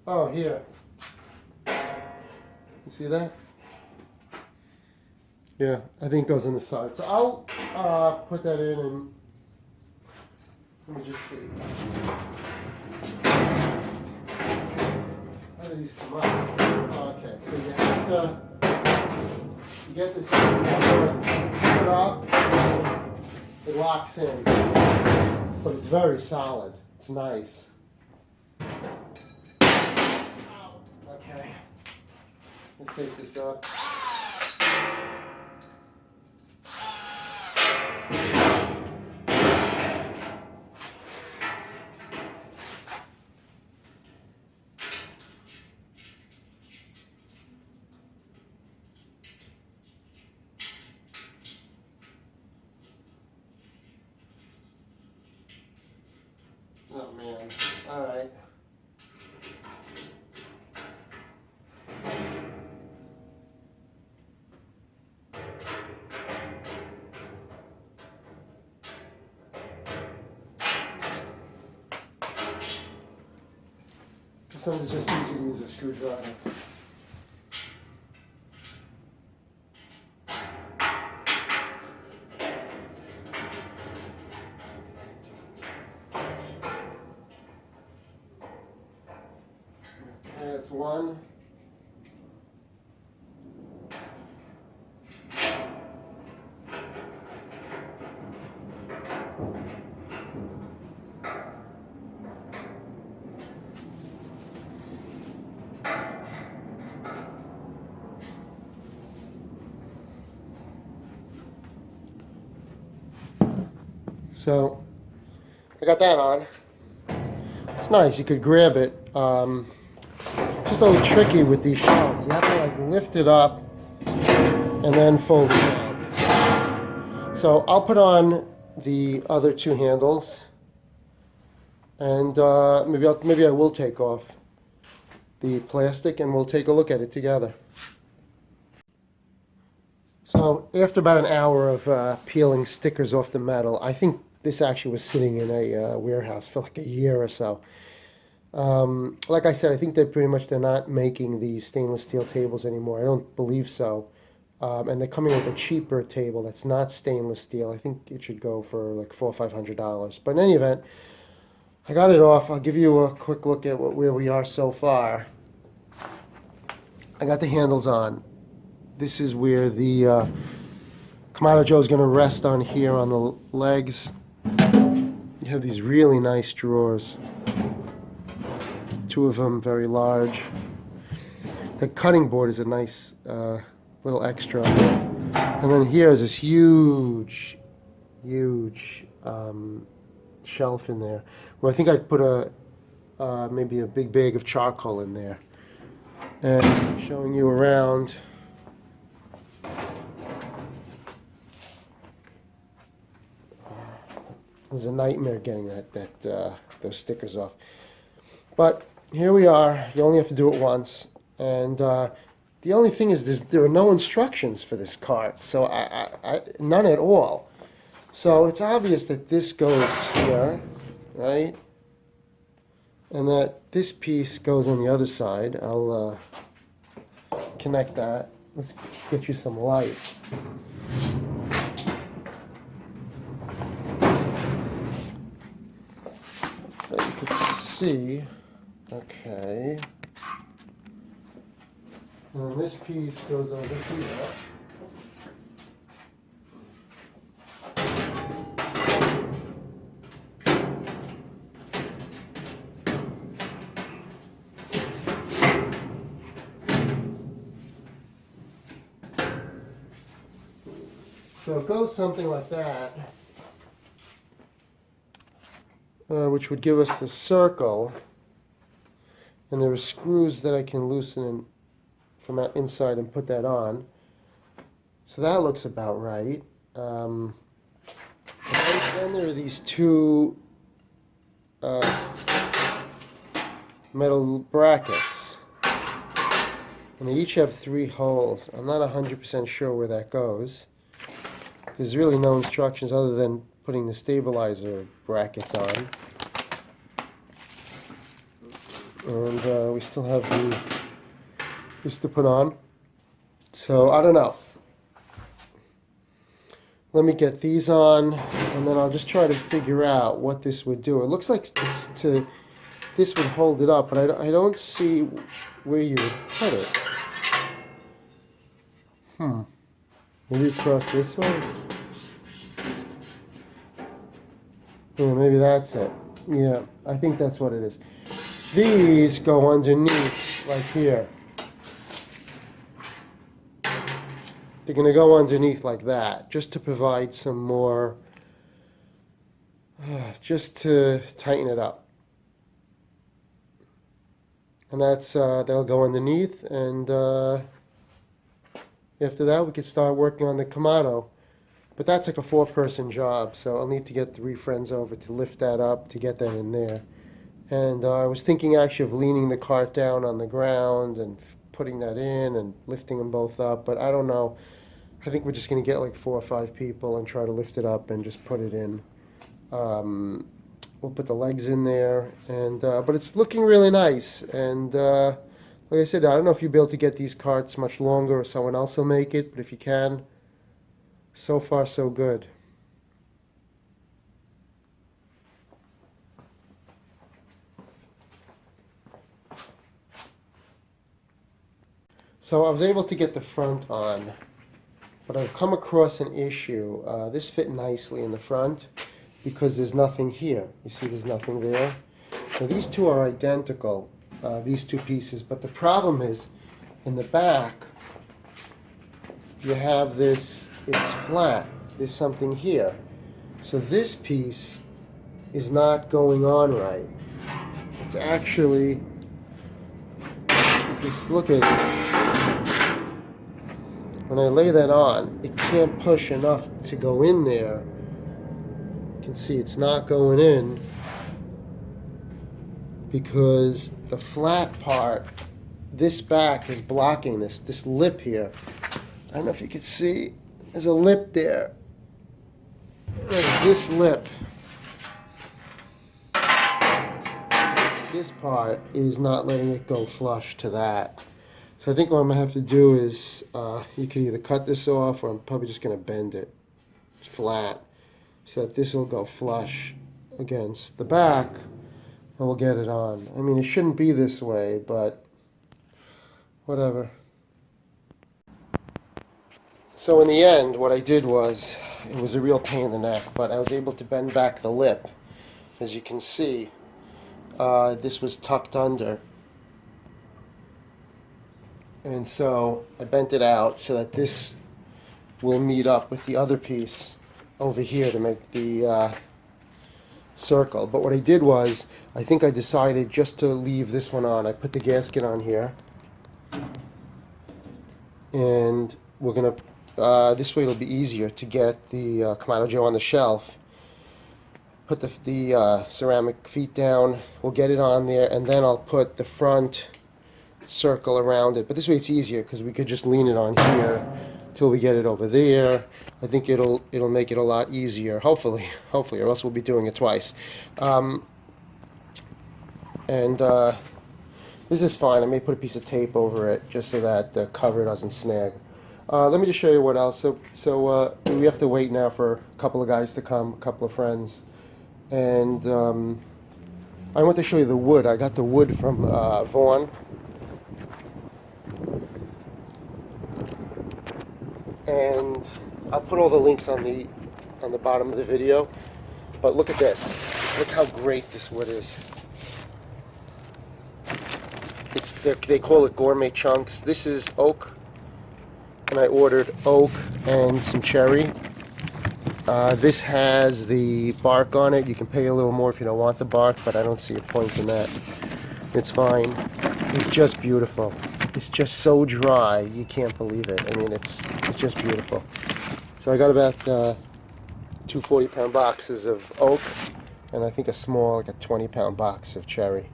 Speaker 1: Oh, here. You see that? Yeah, I think it goes on the side. So I'll put that in and let me just see. How do these come up? Okay, so you have to, you get this, pick it up, it locks in, but it's very solid. It's nice. Okay. Let's take this up. Oh man. All right. Sometimes it's just easier to use a screwdriver. Okay, that's one. So I got that on. It's nice. You could grab it. Just a little tricky with these shelves. You have to like lift it up and then fold it down. So I'll put on the other two handles, and maybe I will take off the plastic and we'll take a look at it together. So after about an hour of peeling stickers off the metal, I think this actually was sitting in a warehouse for like a year or so. Like I said, I think they're not making these stainless steel tables anymore. I don't believe so. And they're coming with a cheaper table that's not stainless steel. I think it should go for like $400 or $500. But in any event, I got it off. I'll give you a quick look at where we are so far. I got the handles on. This is where the Kamado Joe is going to rest on here on the legs. You have these really nice drawers. Two of them very large. The cutting board is a nice little extra. And then here is this huge shelf in there where I think I'd put maybe a big bag of charcoal in there. And showing you around. It was a nightmare getting those stickers off. But here we are. You only have to do it once. And the only thing is there are no instructions for this cart. So none at all. So it's obvious that this goes here, right? And that this piece goes on the other side. I'll connect that. Let's get you some light. So you can see, okay. And then this piece goes over here. So it goes something like that, which would give us the circle, and there are screws that I can loosen from that inside and put that on. So that looks about right. And then there are these two metal brackets, and they each have 3 holes. I'm not 100% sure where that goes. There's really no instructions other than putting the stabilizer brackets on. And we still have this to put on. So I don't know. Let me get these on, and then I'll just try to figure out what this would do. It looks like this would hold it up, but I don't see where you would put it. Maybe across this way? Yeah, maybe that's it. Yeah, I think that's what it is. These go underneath, like here. They're going to go underneath like that, just to provide some more, just to tighten it up. And that'll go underneath, and after that we could start working on the Kamado. But that's like a 4-person job, so I'll need to get 3 friends over to lift that up to get that in there. And I was thinking actually of leaning the cart down on the ground and putting that in and lifting them both up, but I don't know. I think we're just going to get like 4 or 5 people and try to lift it up and just put it in. We'll put the legs in there, and but it's looking really nice. And like I said, I don't know if you'll be able to get these carts much longer or someone else will make it, but if you can, so far so good. So I was able to get the front on, but I've come across an issue. This fit nicely in the front because there's nothing here. You see there's nothing there. So these two are identical, these 2 pieces, but the problem is in the back you have this, it's flat. There's something here. So this piece is not going on right. It's actually, if you look at it, when I lay that on, it can't push enough to go in there. You can see it's not going in because the flat part, this back is blocking this lip here. I don't know if you can see, there's a lip there. There's this lip. This part is not letting it go flush to that. So I think what I'm going to have to do is, you can either cut this off, or I'm probably just going to bend it flat so that this will go flush against the back, and we'll get it on. I mean, it shouldn't be this way, but whatever. So in the end, what I did was, it was a real pain in the neck, but I was able to bend back the lip. As you can see, this was tucked under. And so I bent it out so that this will meet up with the other piece over here to make the circle. But what I did was, I think I decided just to leave this one on. I put the gasket on here, and we're going to, this way it'll be easier to get the Kamado Joe on the shelf. Put the ceramic feet down, we'll get it on there, and then I'll put the front circle around it. But this way it's easier because we could just lean it on here till we get it over there. I think it'll make it a lot easier, hopefully, or else we'll be doing it twice. This is fine. I may put a piece of tape over it just so that the cover doesn't snag. Let me just show you what else. So we have to wait now for a couple of guys to come, a couple of friends. And I want to show you the wood. I got the wood from Vaughn. And I'll put all the links on the bottom of the video. But look at this. Look how great this wood is. They call it gourmet chunks. This is oak, and I ordered oak and some cherry. This has the bark on it. You can pay a little more if you don't want the bark, but I don't see a point in that. It's fine. It's just beautiful. It's just so dry, you can't believe it. I mean, it's just beautiful. So I got about 2 40-pound boxes of oak, and I think a small, like a 20-pound box of cherry.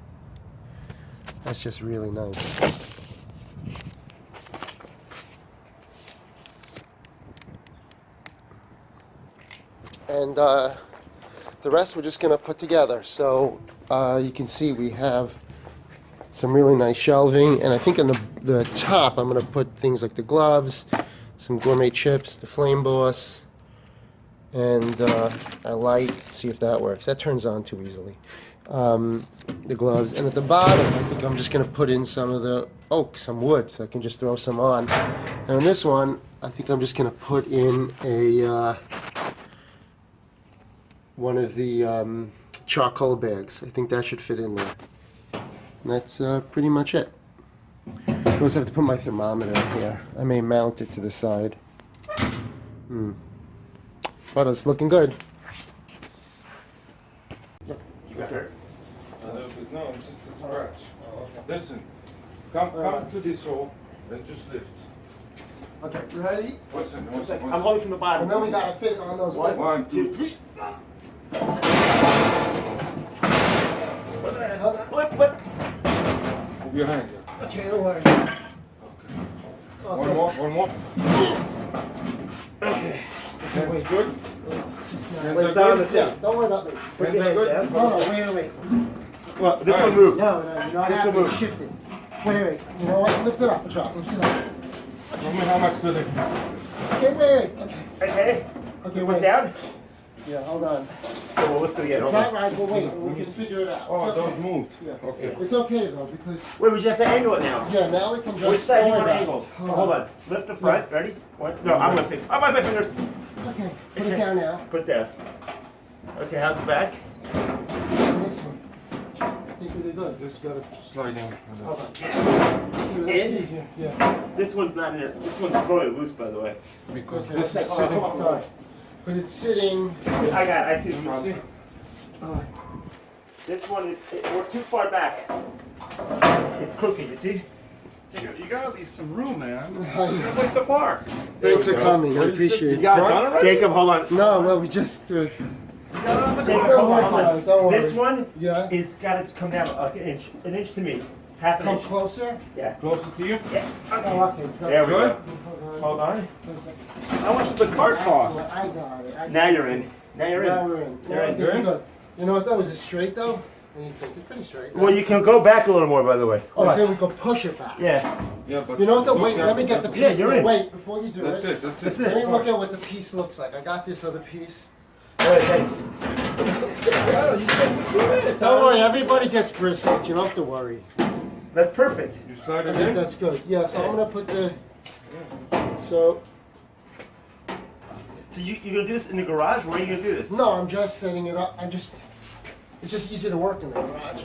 Speaker 1: That's just really nice. And the rest we're just going to put together. So you can see we have some really nice shelving, and I think on the top I'm going to put things like the gloves, some gourmet chips, the Flame Boss, and a light. See if that works. That turns on too easily. The gloves, and at the bottom I think I'm just going to put in some of the oak, some wood, so I can just throw some on. And on this one I think I'm just going to put in a one of the charcoal bags. I think that should fit in there. And that's pretty much it. I also have to put my thermometer in here. I may mount it to the side. But it's looking good.
Speaker 2: You got hurt?
Speaker 3: A little bit. No, it's just a scratch. Listen, come to this hole and just lift.
Speaker 1: Okay, you ready?
Speaker 3: Listen.
Speaker 2: I'm holding from the bottom.
Speaker 1: And then we gotta fit on those legs.
Speaker 3: 1, 2, 3.
Speaker 2: Flip.
Speaker 3: Move your hand.
Speaker 1: Okay, don't worry.
Speaker 3: Okay.
Speaker 1: Awesome.
Speaker 3: One more.
Speaker 2: Okay.
Speaker 3: Hands good? Hands
Speaker 2: Wait,
Speaker 3: are
Speaker 2: down
Speaker 3: good?
Speaker 2: the
Speaker 1: Yeah, don't worry about me.
Speaker 2: Put
Speaker 3: Hands
Speaker 2: your
Speaker 3: are
Speaker 2: hands
Speaker 3: good?
Speaker 2: down.
Speaker 1: No, wait.
Speaker 2: Well, this
Speaker 3: All
Speaker 2: one
Speaker 3: right.
Speaker 2: moved.
Speaker 1: No, you're not
Speaker 2: This
Speaker 1: having
Speaker 2: will
Speaker 1: to
Speaker 2: move.
Speaker 1: shift it. Wait. You know what? Lift it up, lift it up.
Speaker 3: Tell me how much to lift.
Speaker 1: Okay, wait.
Speaker 2: Okay.
Speaker 1: Okay,
Speaker 2: Put
Speaker 1: wait.
Speaker 2: down.
Speaker 1: Yeah, hold on.
Speaker 2: So we'll lift it again.
Speaker 1: It's
Speaker 2: Hold
Speaker 1: not
Speaker 2: on.
Speaker 1: right, but wait, we can figure it out.
Speaker 3: Oh,
Speaker 1: It's
Speaker 3: those
Speaker 1: okay.
Speaker 3: moved.
Speaker 1: Yeah.
Speaker 3: Okay.
Speaker 1: It's okay though, because
Speaker 2: Wait, we just have to angle it now.
Speaker 1: yeah, now we can just.
Speaker 2: Which side do you
Speaker 1: don't
Speaker 2: want
Speaker 1: worry
Speaker 2: angled?
Speaker 1: about it.
Speaker 2: Hold on. Lift the front. Ready? One. No, I'm lifting. I'm on my fingers.
Speaker 1: Okay, put it down now.
Speaker 2: Put down. Okay, how's the back?
Speaker 1: This one. I think we did good.
Speaker 3: Just gotta slide in.
Speaker 2: Hold on.
Speaker 1: It's easier. Yeah.
Speaker 2: This one's not in there. This one's totally loose, by the way.
Speaker 3: Because
Speaker 1: Okay,
Speaker 3: this is
Speaker 2: hold on,
Speaker 3: sitting.
Speaker 2: hold on.
Speaker 1: Sorry. But it's sitting.
Speaker 2: I got it. I see the
Speaker 3: See?
Speaker 2: problem. This one is. We're too far back. It's crooked. You see?
Speaker 4: You gotta leave some room, man. You're gonna place to park.
Speaker 1: Thanks for
Speaker 2: go.
Speaker 1: coming. I appreciate it.
Speaker 4: got it done already?
Speaker 2: Jacob, hold on.
Speaker 1: No, well, we just.
Speaker 2: Jacob,
Speaker 1: Don't
Speaker 2: hold
Speaker 1: worry
Speaker 2: on, hold
Speaker 1: about
Speaker 2: on.
Speaker 1: it, don't worry.
Speaker 2: This one
Speaker 1: Yeah.
Speaker 2: is got to come down like an inch to me. Half an
Speaker 1: Come
Speaker 2: inch.
Speaker 1: closer.
Speaker 2: Yeah.
Speaker 3: Closer to you?
Speaker 2: Yeah.
Speaker 1: Oh,
Speaker 2: Okay.
Speaker 1: okay. It's not
Speaker 2: There we
Speaker 3: Good?
Speaker 2: go. Hold on.
Speaker 4: How much does the cart cost?
Speaker 1: I got it.
Speaker 2: Now you're in. Now you're
Speaker 1: Now
Speaker 2: in.
Speaker 1: we're in.
Speaker 2: You're
Speaker 1: Now I
Speaker 2: in.
Speaker 1: think we're good. You know what? That was it straight though. What do you think? It's pretty straight.
Speaker 2: Well, you can go back a little more, by the way.
Speaker 1: Oh, so we can push it back.
Speaker 2: Yeah.
Speaker 3: Yeah, but.
Speaker 1: You know what? Though?
Speaker 3: look
Speaker 1: Wait,
Speaker 3: at
Speaker 1: let me
Speaker 3: it.
Speaker 1: get the piece.
Speaker 2: Yeah, you're in.
Speaker 1: Wait, before you do
Speaker 3: That's it.
Speaker 2: That's
Speaker 1: Let
Speaker 2: it.
Speaker 1: me look at what the piece looks like. I got this other piece.
Speaker 2: All right, thanks.
Speaker 4: Oh, you said 2 minutes.
Speaker 1: Don't worry, everybody gets brisket. You don't have to worry.
Speaker 2: That's perfect.
Speaker 3: You slide
Speaker 1: I
Speaker 3: it
Speaker 1: think
Speaker 3: in?
Speaker 1: that's good. Yeah, so I'm gonna put the. So
Speaker 2: So you're gonna do this in the garage? Where are you gonna do this?
Speaker 1: no, I'm just setting it up. It's just easy to work in the garage.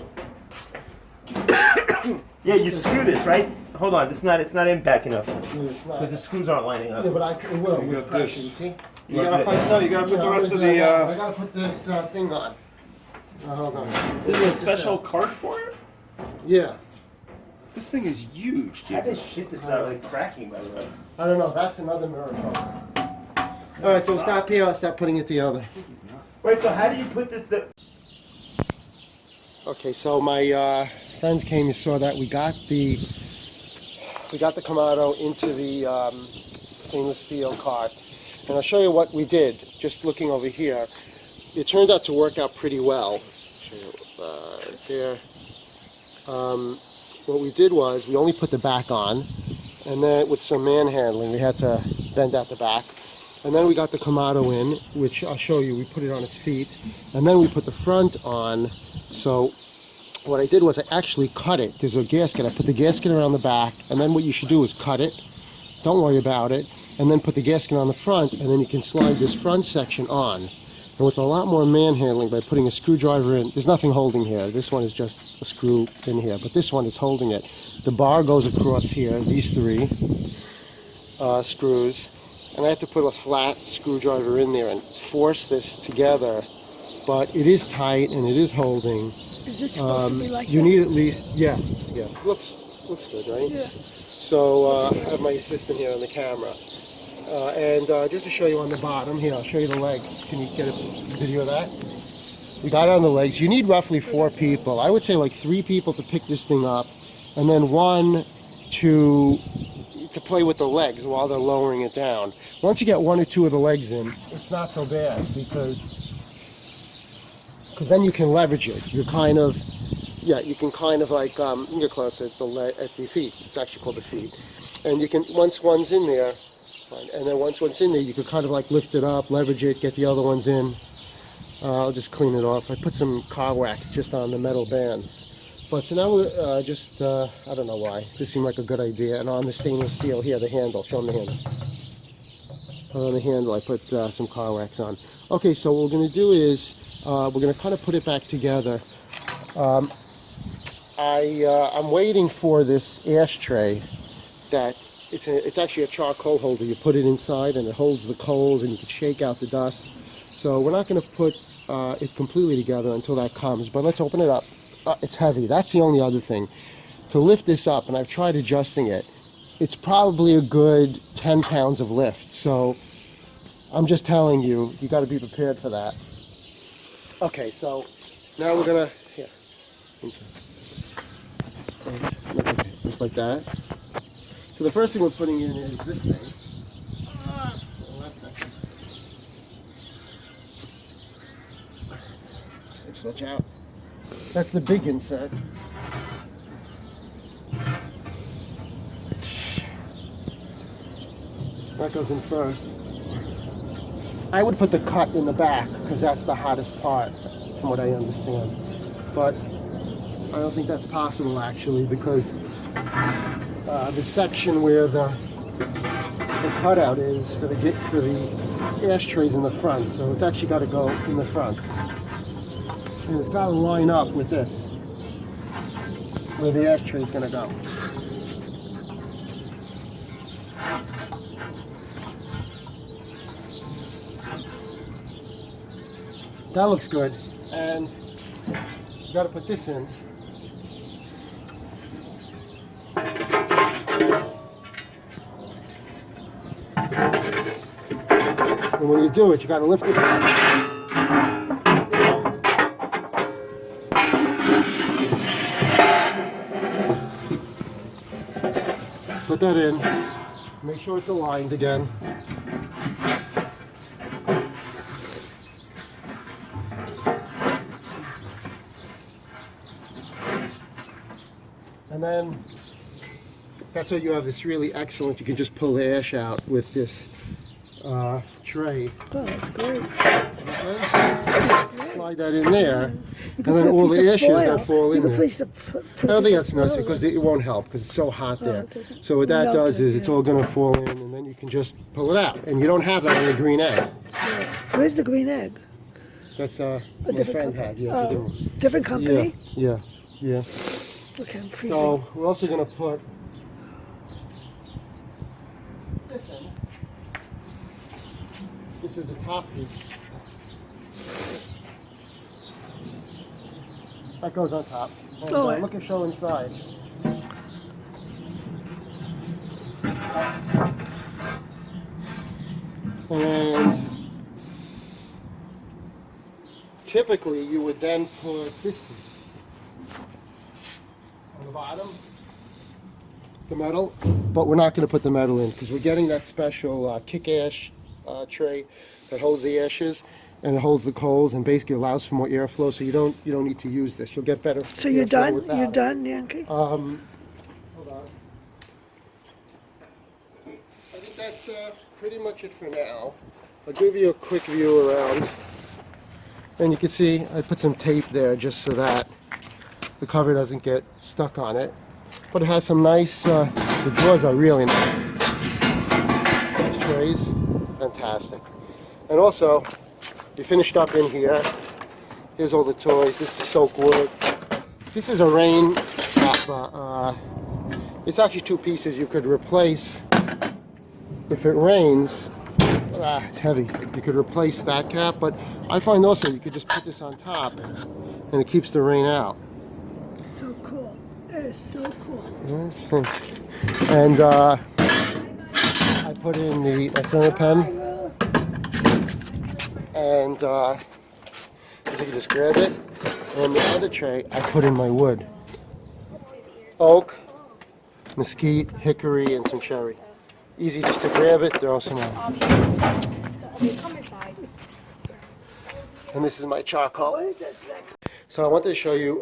Speaker 2: Yeah, you screw this, right? Hold on, it's not in back enough
Speaker 1: Yeah, it's not.
Speaker 2: because the screws aren't lining up.
Speaker 1: Yeah, but it will
Speaker 3: You
Speaker 1: with
Speaker 3: got
Speaker 1: pressure.
Speaker 3: this.
Speaker 1: You see?
Speaker 4: You gotta put, no, you gotta put
Speaker 1: Yeah,
Speaker 4: the rest of
Speaker 1: I
Speaker 4: the,
Speaker 1: gotta put this thing on. Hold on.
Speaker 4: is there a special cart for it?
Speaker 1: Yeah.
Speaker 4: This thing is huge,
Speaker 2: How
Speaker 4: dude.
Speaker 2: this shit is not like cracking, by the way.
Speaker 1: I don't know. That's another miracle. All right, so stop here. I'll start putting it together.
Speaker 2: Wait, so how do you put this?
Speaker 1: Okay, so my friends came and saw that we got the Kamado into the stainless steel cart, and I'll show you what we did. Just looking over here, it turned out to work out pretty well. Show you, right there. What we did was we only put the back on, and then with some manhandling, we had to bend out the back. And then we got the Kamado in, which I'll show you. We put it on its feet, and then we put the front on. So what I did was I actually cut it. There's a gasket. I put the gasket around the back, and then what you should do is cut it. Don't worry about it. And then put the gasket on the front, and then you can slide this front section on. And with a lot more manhandling by putting a screwdriver in, there's nothing holding here. This one is just a screw in here, but this one is holding it. The bar goes across here, these 3 screws. And I have to put a flat screwdriver in there and force this together. But it is tight and it is holding.
Speaker 5: Is it supposed to be like
Speaker 1: You
Speaker 5: that?
Speaker 1: need at least, yeah. Looks good, right?
Speaker 5: Yeah.
Speaker 1: So I have my assistant here on the camera. And just to show you on the bottom, here, I'll show you the legs. Can you get a video of that? We got it on the legs. You need roughly 4 people. I would say like 3 people to pick this thing up, and then 1 to play with the legs while they're lowering it down. Once you get 1 or 2 of the legs in, it's not so bad because then you can leverage it. You're kind of, you can kind of like, you can get closer at the feet. It's actually called the feet. And you can, once one's in there, and then once one's in there, you can kind of like lift it up, leverage it, get the other ones in. I'll just clean it off. I put some car wax just on the metal bands. But so now I don't know why. This seemed like a good idea. And on the stainless steel here, the handle. Show them the handle. On the handle, I put some car wax on. Okay, so what we're going to do is we're going to kind of put it back together. I'm waiting for this ashtray that it's actually a charcoal holder. You put it inside and it holds the coals and you can shake out the dust. So we're not going to put it completely together until that comes, but let's open it up. It's heavy. That's the only other thing. To lift this up, and I've tried adjusting it, it's probably a good 10 pounds of lift. So I'm just telling you, you got to be prepared for that. Okay, so now we're going to, here, inside. That's okay, just like that. So the first thing we're putting in is this thing. Last section. Switch out. That's the big insert. That goes in first. I would put the cut in the back because that's the hottest part, from what I understand. But I don't think that's possible actually, because the section where the cutout is for the ashtrays in the front, so it's actually got to go in the front. And it's got to line up with this, where the ashtray is going to go. That looks good. And you got to put this in. And when you do it, you got to lift it up. Put that in, make sure it's aligned again. And then, that's how you have this really excellent, you can just pull the ash out with this tray.
Speaker 5: Oh, that's great.
Speaker 1: Slide that in there, and then all the ashes that fall in there. I don't think that's necessary because it won't help because it's so hot there. So what that does is it's all going to fall in, and then you can just pull it out. And you don't have that on the green egg.
Speaker 5: Where's the green egg?
Speaker 1: That's my friend had. Yeah, it's a different one.
Speaker 5: Different company?
Speaker 1: Yeah.
Speaker 5: Okay, I'm freezing.
Speaker 1: So we're also going to put this in. This is the top piece. That goes on top. And, look at show inside. And typically you would then put this piece on the bottom, the metal, but we're not going to put the metal in because we're getting that special kick ash tray that holds the ashes. And it holds the coals and basically allows for more airflow, so you don't need to use this. You'll get better.
Speaker 5: So you're done? You're done, Yankee?
Speaker 1: Hold on. I think that's pretty much it for now. I'll give you a quick view around, and you can see I put some tape there just so that the cover doesn't get stuck on it. But it has some nice. The drawers are really nice. These trays, fantastic, and also. We finished up in here. Here's all the toys. This is the soak wood. This is a rain cap. It's actually two pieces you could replace. If it rains, it's heavy. You could replace that cap, but I find also you could just put this on top and it keeps the rain out.
Speaker 5: So cool. That is so cool.
Speaker 1: Yes. And I put in the thermopen. And so you can just grab it. And the other tray, I put in my wood. Oak, mesquite, hickory, and some cherry. Easy just to grab it, throw some on. And this is my charcoal.
Speaker 5: What is that?
Speaker 1: So I wanted to show you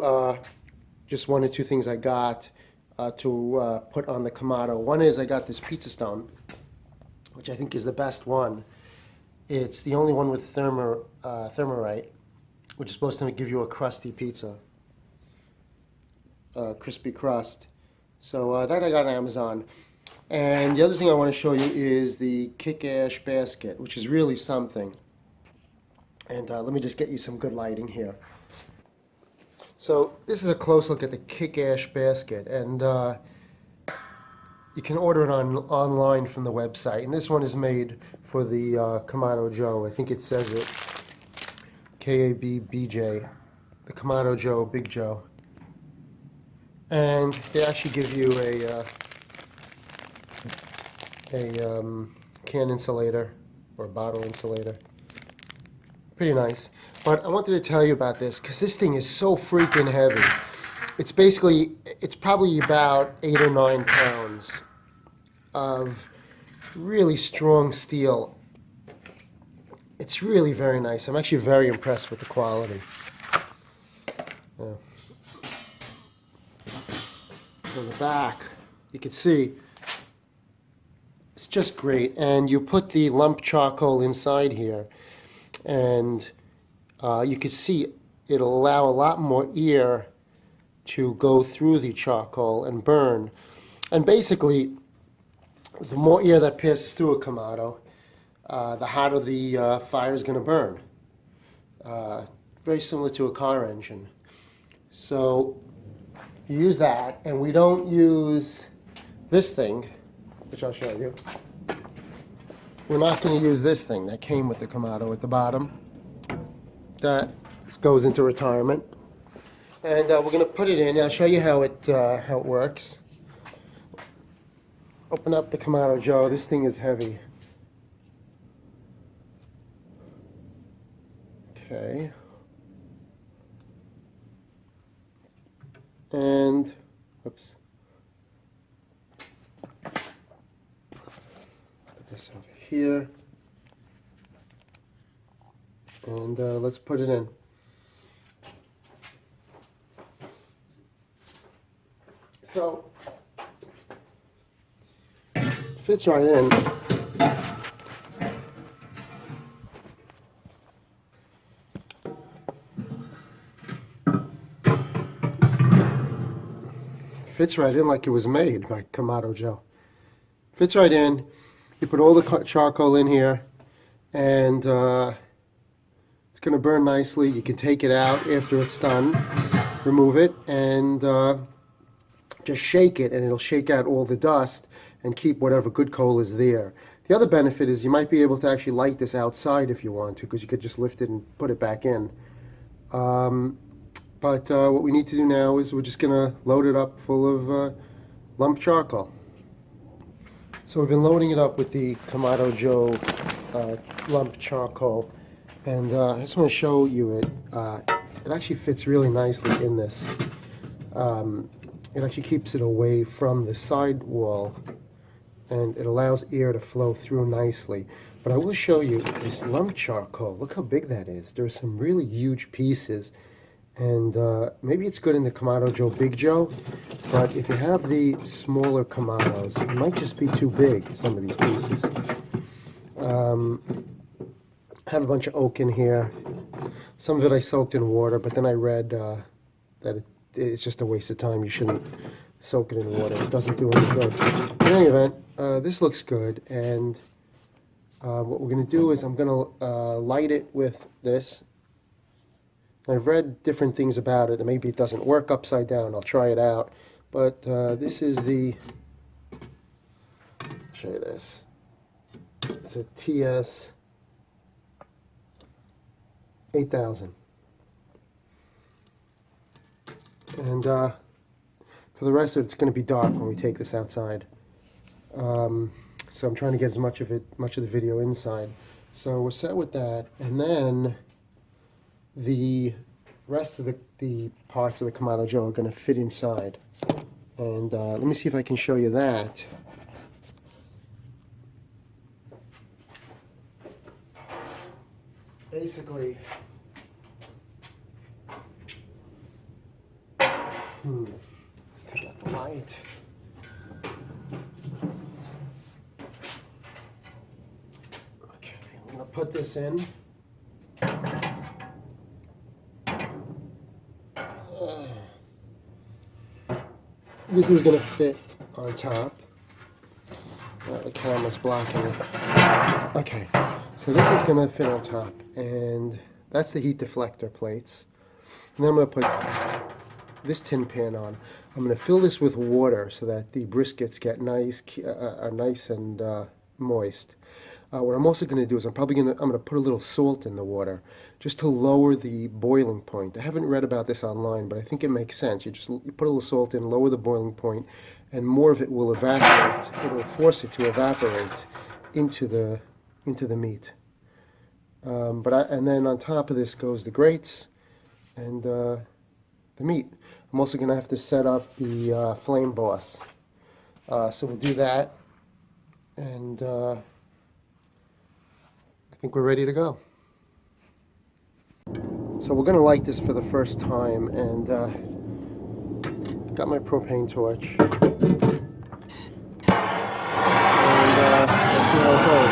Speaker 1: just one or two things I got to put on the Kamado. One is I got this pizza stone, which I think is the best one. It's the only one with thermorite, which is supposed to give you a crusty pizza, crispy crust. So that I got on Amazon. And the other thing I want to show you is the Kick Ash basket, which is really something. And let me just get you some good lighting here. So this is a close look at the Kick Ash basket. And you can order it online from the website. And this one is made for the Kamado Joe. I think it says it. KABBJ. The Kamado Joe, Big Joe. And they actually give you a can insulator or bottle insulator. Pretty nice. But I wanted to tell you about this because this thing is so freaking heavy. It's probably about 8 or 9 pounds of really strong steel. It's really very nice. I'm actually very impressed with the quality. On the back, you can see it's just great. And you put the lump charcoal inside here, and you can see it'll allow a lot more air to go through the charcoal and burn. And basically, the more air that passes through a Kamado, the hotter the fire is going to burn. Very similar to a car engine. So you use that, and we don't use this thing, which I'll show you. We're not going to use this thing that came with the Kamado at the bottom. That goes into retirement. And we're going to put it in. I'll show you how it works. Open up the Kamado Joe. This thing is heavy. Okay. And, oops. Put this over here. And let's put it in. So, fits right in. Fits right in like it was made by Kamado Joe. Fits right in. You put all the charcoal in here, and it's going to burn nicely. You can take it out after it's done, remove it, and just shake it, and it'll shake out all the dust and keep whatever good coal is there. The other benefit is you might be able to actually light this outside if you want to, because you could just lift it and put it back in. But what we need to do now is we're just going to load it up full of lump charcoal. So we've been loading it up with the Kamado Joe lump charcoal, and I just want to show you it. It actually fits really nicely in this. It actually keeps it away from the side wall, and it allows air to flow through nicely. But I will show you this lump charcoal. Look how big that is. There are some really huge pieces. And maybe it's good in the Kamado Joe Big Joe, but if you have the smaller Kamados, it might just be too big, some of these pieces. I have a bunch of oak in here. Some of it I soaked in water, but then I read that it's just a waste of time. You shouldn't soak it in water. It doesn't do any good. In any event, this looks good, and what we're going to do is I'm going to light it with this. I've read different things about it, and maybe it doesn't work upside down. I'll try it out. But this is the, I'll show you this. It's a TS 8000. And for the rest of it, it's going to be dark when we take this outside. So I'm trying to get as much of the video inside. So we're set with that, and then the rest of the parts of the Kamado Joe are going to fit inside. And let me see if I can show you that. Basically, let's take out the light. Okay, I'm going to put this in. This is going to fit on top. The camera's blocking it. Okay, so this is going to fit on top, and that's the heat deflector plates. And then I'm going to put this tin pan on. I'm going to fill this with water so that the briskets get nice, are nice and moist. What I'm also going to do is I'm going to put a little salt in the water just to lower the boiling point. I haven't read about this online, but I think it makes sense. You put a little salt in, lower the boiling point, and more of it will evaporate. It'll force it to evaporate into the meat. And then on top of this goes the grates and the meat. I'm also going to have to set up the flame boss. So we'll do that, and I think we're ready to go. So we're going to light this for the first time, and got my propane torch. And let's see how it goes.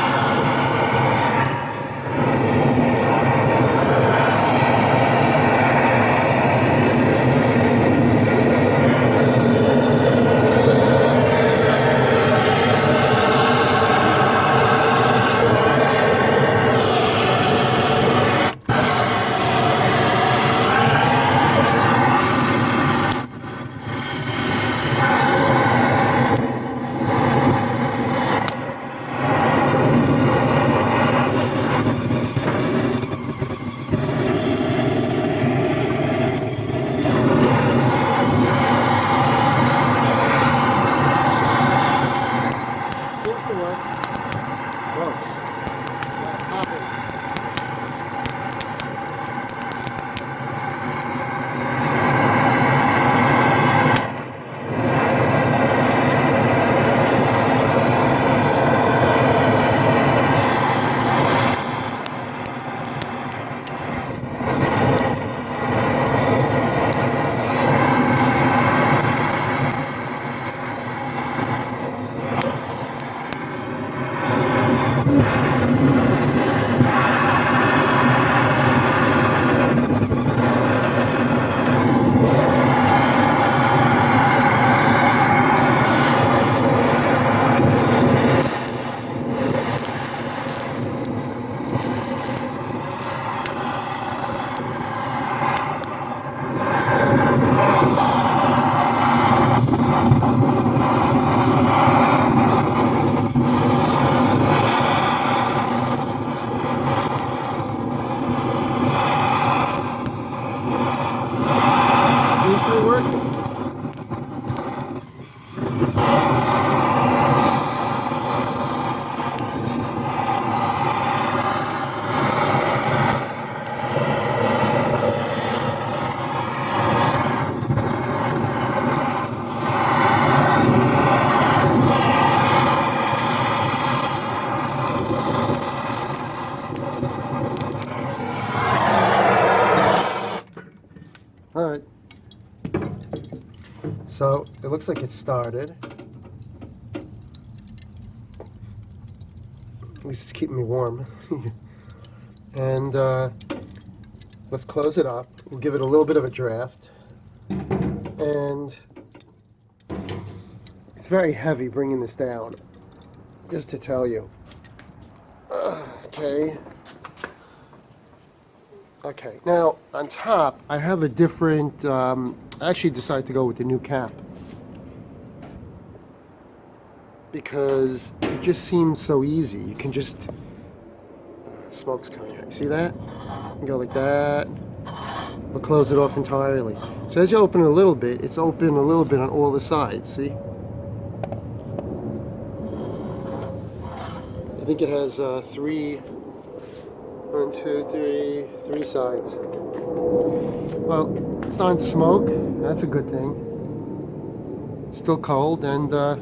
Speaker 1: Alright, so it looks like it started. At least it's keeping me warm. And let's close it up. We'll give it a little bit of a draft. And it's very heavy bringing this down, just to tell you. Okay. Okay, now on top, I have a different, I actually decided to go with the new cap. Because it just seems so easy. You can just, smoke's coming out. You see that? You can go like that. We'll close it off entirely. So as you open it a little bit, it's open a little bit on all the sides, see? I think it has three sides. Well, it's starting to smoke. That's a good thing. It's still cold, and I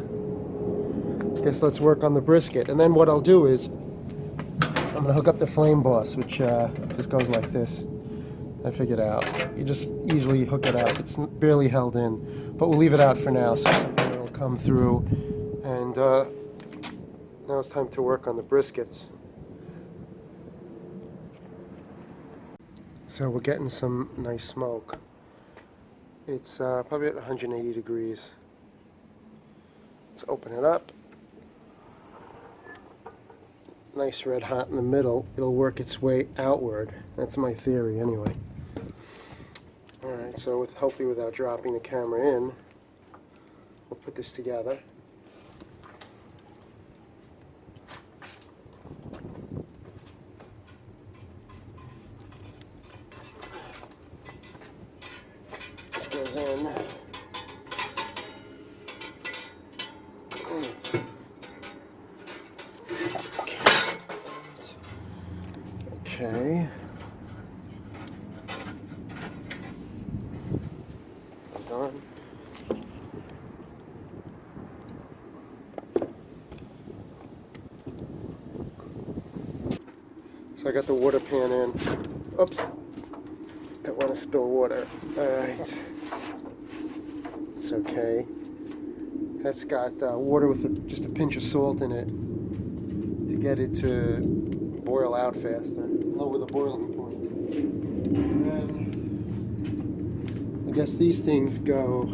Speaker 1: guess let's work on the brisket. And then what I'll do is I'm gonna hook up the flame boss, which just goes like this. I figured out. You just easily hook it out. It's barely held in, but we'll leave it out for now, so it'll come through. And now it's time to work on the briskets. So we're getting some nice smoke. It's probably at 180 degrees. Let's open it up. Nice red hot in the middle. It'll work its way outward. That's my theory anyway. Alright, so hopefully without dropping the camera in, we'll put this together. This goes in. Okay. On. So I got the water pan in. Oops. Don't want to spill water. Alright. It's okay. That's got water with just a pinch of salt in it to get it to boil out faster. Lower the boiling point. And then I guess these things go.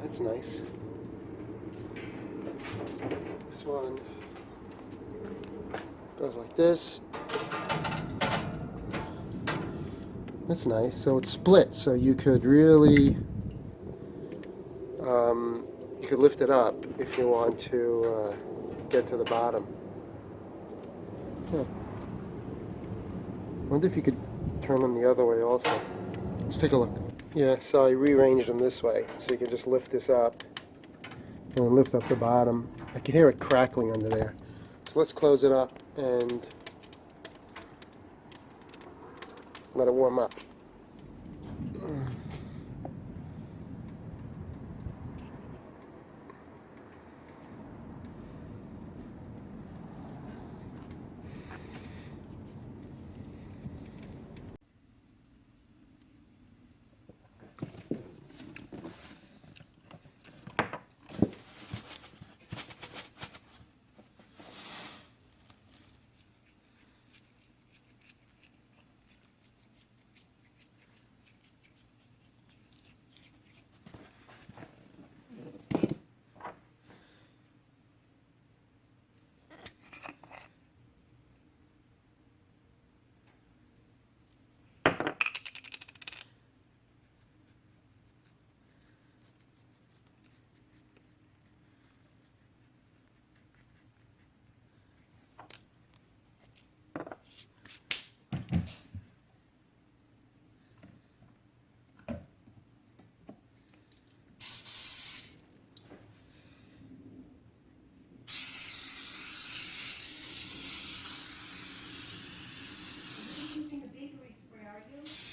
Speaker 1: That's nice. This one goes like this. That's nice. So it's split, so you could really you could lift it up if you want to get to the bottom. Huh. Wonder if you could turn them the other way also. Let's take a look. Yeah, so I rearranged them this way, so you can just lift this up and then lift up the bottom. I can hear it crackling under there. So let's close it up and let it warm up.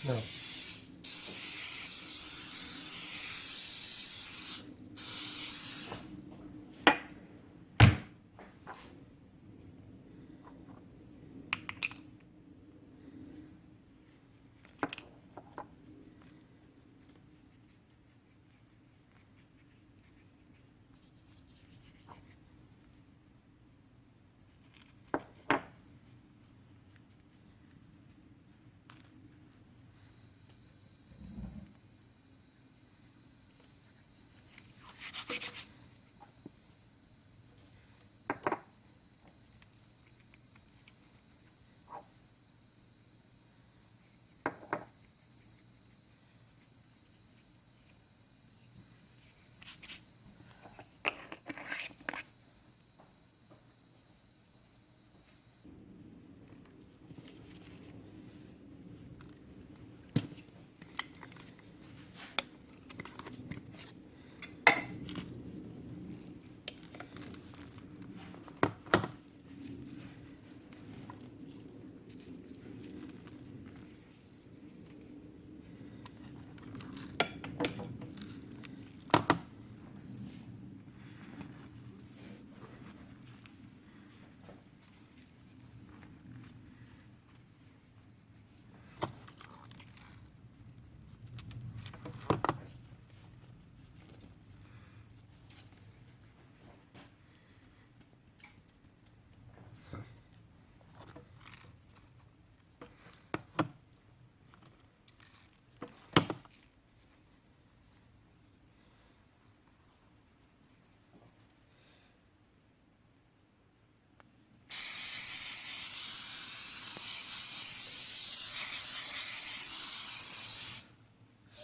Speaker 1: No.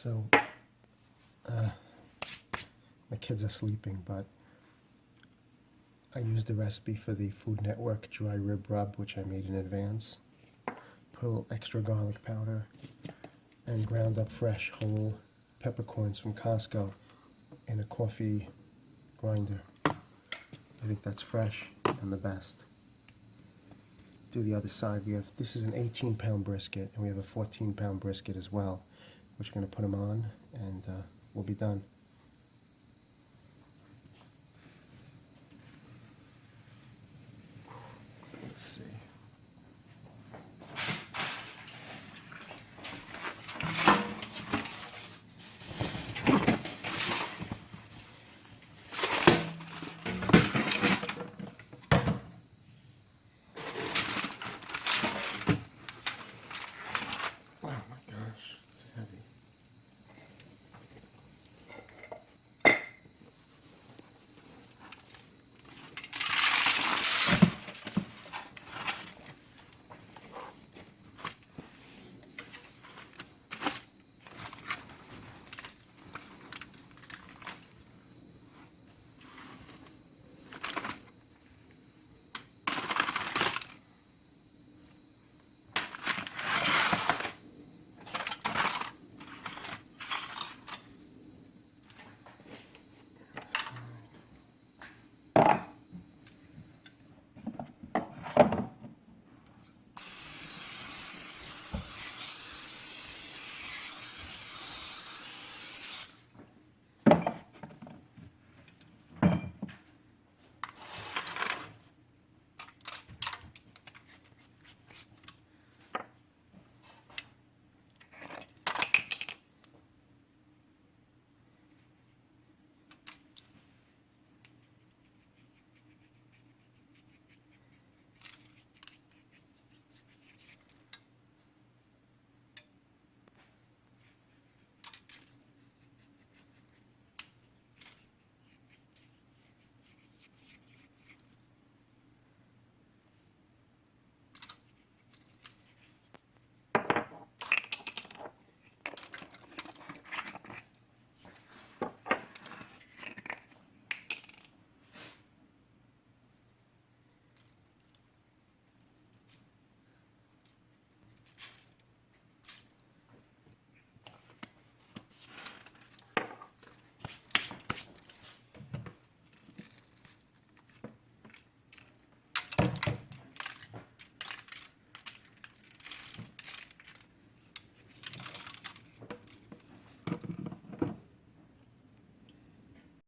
Speaker 1: So, my kids are sleeping, but I used the recipe for the Food Network dry rib rub, which I made in advance. Put a little extra garlic powder and ground up fresh whole peppercorns from Costco in a coffee grinder. I think that's fresh and the best. Do the other side. This is an 18-pound brisket, and we have a 14-pound brisket as well, which we're going to put them on, and we'll be done. Let's see.
Speaker 3: Oh my gosh, it's heavy.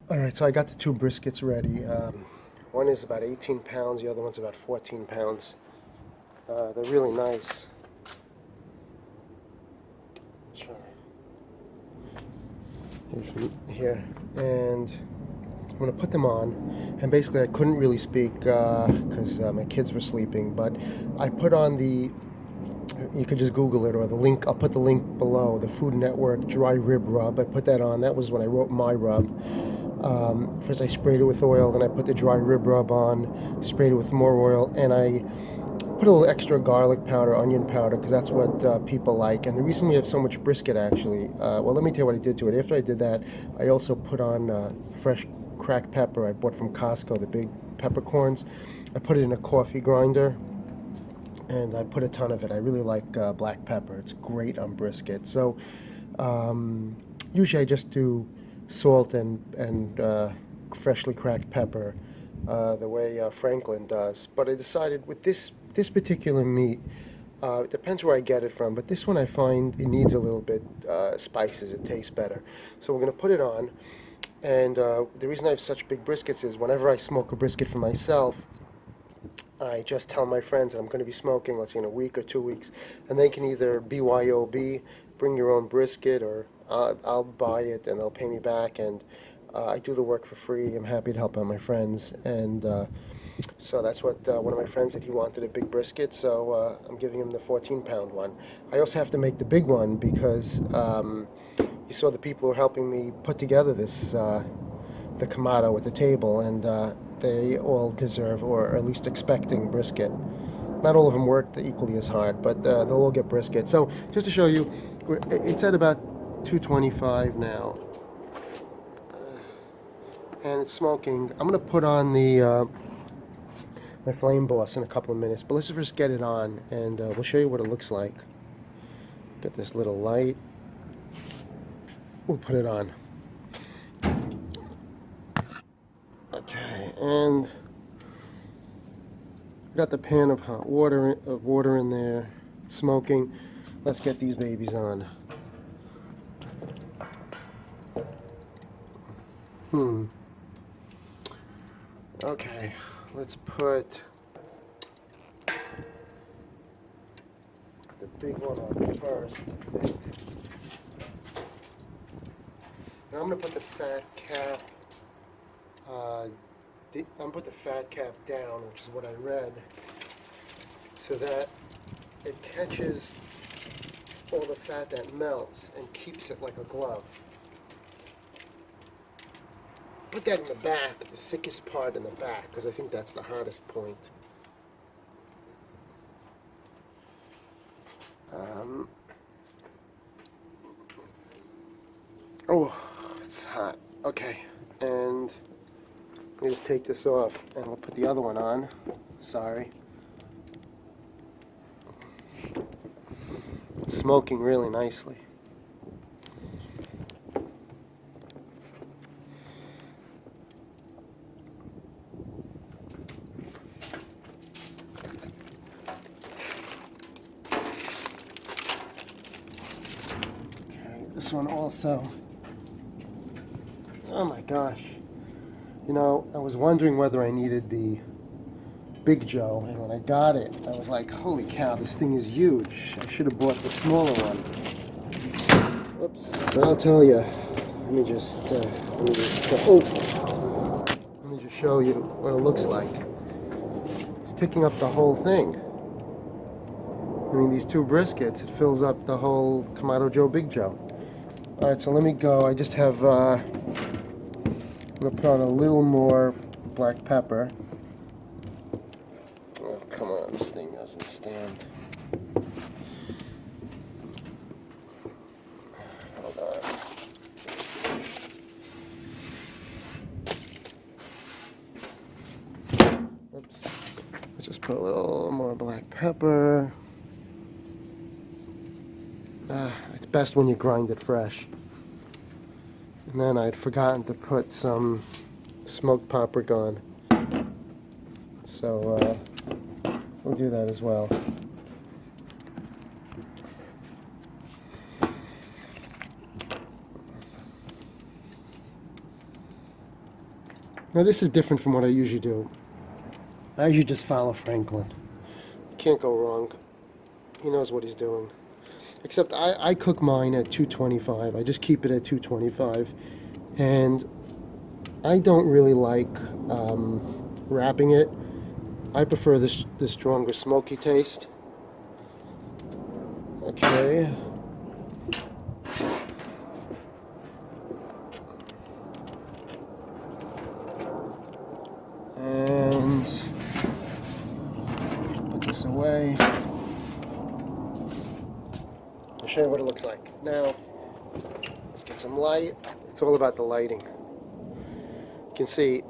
Speaker 1: All right, so I got the two briskets ready. One is about 18 pounds, the other one's about 14 pounds. They're really nice. Sure. Here, and I'm gonna put them on. And basically, I couldn't really speak because my kids were sleeping. But I put on the. You could just Google it or the link. I'll put the link below. The Food Network dry rib rub. I put that on. That was when I wrote my rub. First, I sprayed it with oil. Then I put the dry rib rub on. Sprayed it with more oil, and I put a little extra garlic powder, onion powder, because that's what people like. And the reason we have so much brisket, actually, well, let me tell you what I did to it. After I did that, I also put on fresh cracked pepper I bought from Costco, the big peppercorns. I put it in a coffee grinder, and I put a ton of it. I really like black pepper. It's great on brisket. So usually I just do salt and freshly cracked pepper the way Franklin does. But I decided with this particular meat, it depends where I get it from, but this one I find it needs a little bit spices. It tastes better. So we're going to put it on. And the reason I have such big briskets is whenever I smoke a brisket for myself, I just tell my friends that I'm going to be smoking, let's say in a week or 2 weeks, and they can either BYOB, bring your own brisket, or I'll buy it and they'll pay me back, and I do the work for free. I'm happy to help out my friends, and so that's what one of my friends said. He wanted a big brisket, so I'm giving him the 14-pound one. I also have to make the big one because you saw the people who are helping me put together this the Kamado at the table, and they all deserve, or at least expecting, brisket. Not all of them worked equally as hard, but they'll all get brisket. So just to show you, it's at about 225 now. And it's smoking. I'm gonna put on the my flame boss in a couple of minutes, but let's first get it on, and we'll show you what it looks like. Got this little light. We'll put it on. Okay, and got the pan of hot water in there, smoking. Let's get these babies on. Okay, let's put the big one on first, I think. And I'm gonna put the fat cap. I'm gonna put the fat cap down, which is what I read, so that it catches all the fat that melts and keeps it like a glove. Put that in the back, the thickest part in the back, because I think that's the hottest point. Oh, it's hot. Okay, and let me just take this off, and we'll put the other one on. Sorry. It's smoking really nicely. This one also. Oh my gosh. You know, I was wondering whether I needed the Big Joe, and when I got it, I was like, holy cow, this thing is huge. I should have bought the smaller one. Oops. But I'll tell you, let me just show you what it looks like. It's taking up the whole thing. I mean, these two briskets, it fills up the whole Kamado Joe Big Joe. Alright, so let me go. I just have, I'm going to put on a little more black pepper. Oh, come on, this thing doesn't stand. Hold on. Oops. Let's just put a little more black pepper. It's best when you grind it fresh. And then I'd forgotten to put some smoked paprika on. So we'll do that as well. Now this is different from what I usually do. I usually just follow Franklin. Can't go wrong. He knows what he's doing. Except I cook mine at 225. I just keep it at 225. And I don't really like wrapping it. I prefer this stronger smoky taste. Okay. And put this away. I'll show you what it looks like. Now, let's get some light. It's all about the lighting. You can see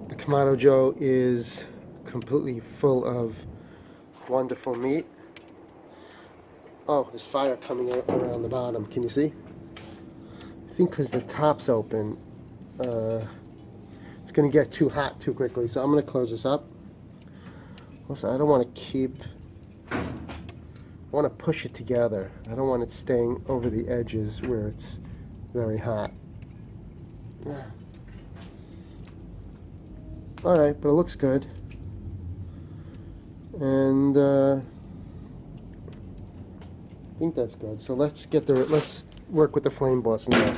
Speaker 1: the Kamado Joe is completely full of wonderful meat. Oh, there's fire coming around the bottom. Can you see? I think because the top's open, it's going to get too hot too quickly. So I'm going to close this up. Also, I don't want to keep... I want to push it together. I don't want it staying over the edges where it's very hot. Alright, but it looks good. And I think that's good. So let's work with the flame boss now.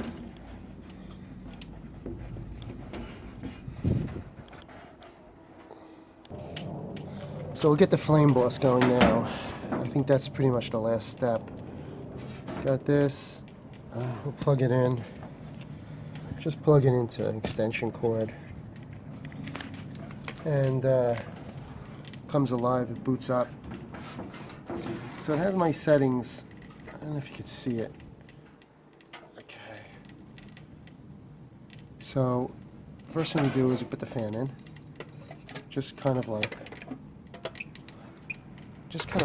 Speaker 1: So we'll get the flame boss going now. I think that's pretty much the last step. Got this. We'll plug it in. Just plug it into an extension cord. And comes alive, it boots up. So it has my settings. I don't know if you can see it. So first thing we do is we put the fan in. Just kind of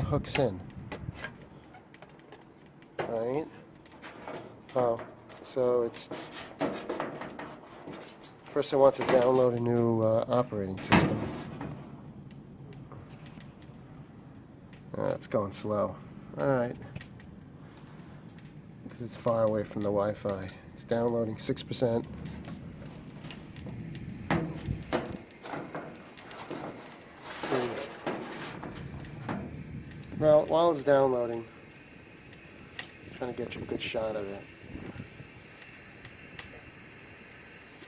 Speaker 1: hooks in. Right? Oh, so it's first I want to download a new operating system. It's going slow. Alright. Because it's far away from the Wi-Fi. It's downloading 6%. Well, while it's downloading, I'm trying to get you a good shot of it.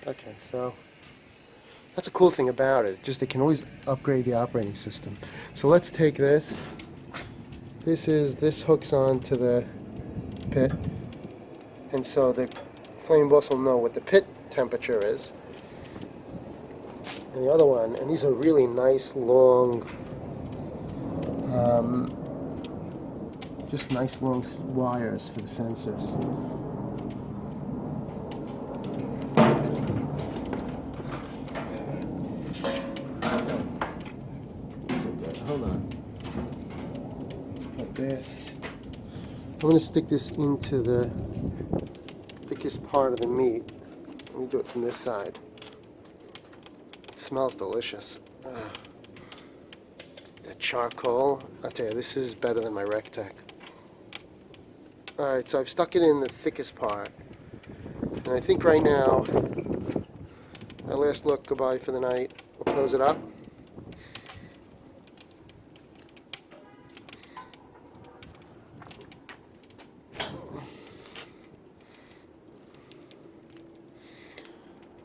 Speaker 1: Okay, so that's a cool thing about it. Just they can always upgrade the operating system. So let's take this. This hooks on to the pit, and so the flame boss will know what the pit temperature is. And the other one, and these are really nice long, just nice long wires for the sensors. Hold on. Let's put this. I'm going to stick this into the thickest part of the meat. Let me do it from this side. It smells delicious. The charcoal. I'll tell you, this is better than my Rectech. Alright, so I've stuck it in the thickest part. And I think right now, my last look, goodbye for the night. We'll close it up.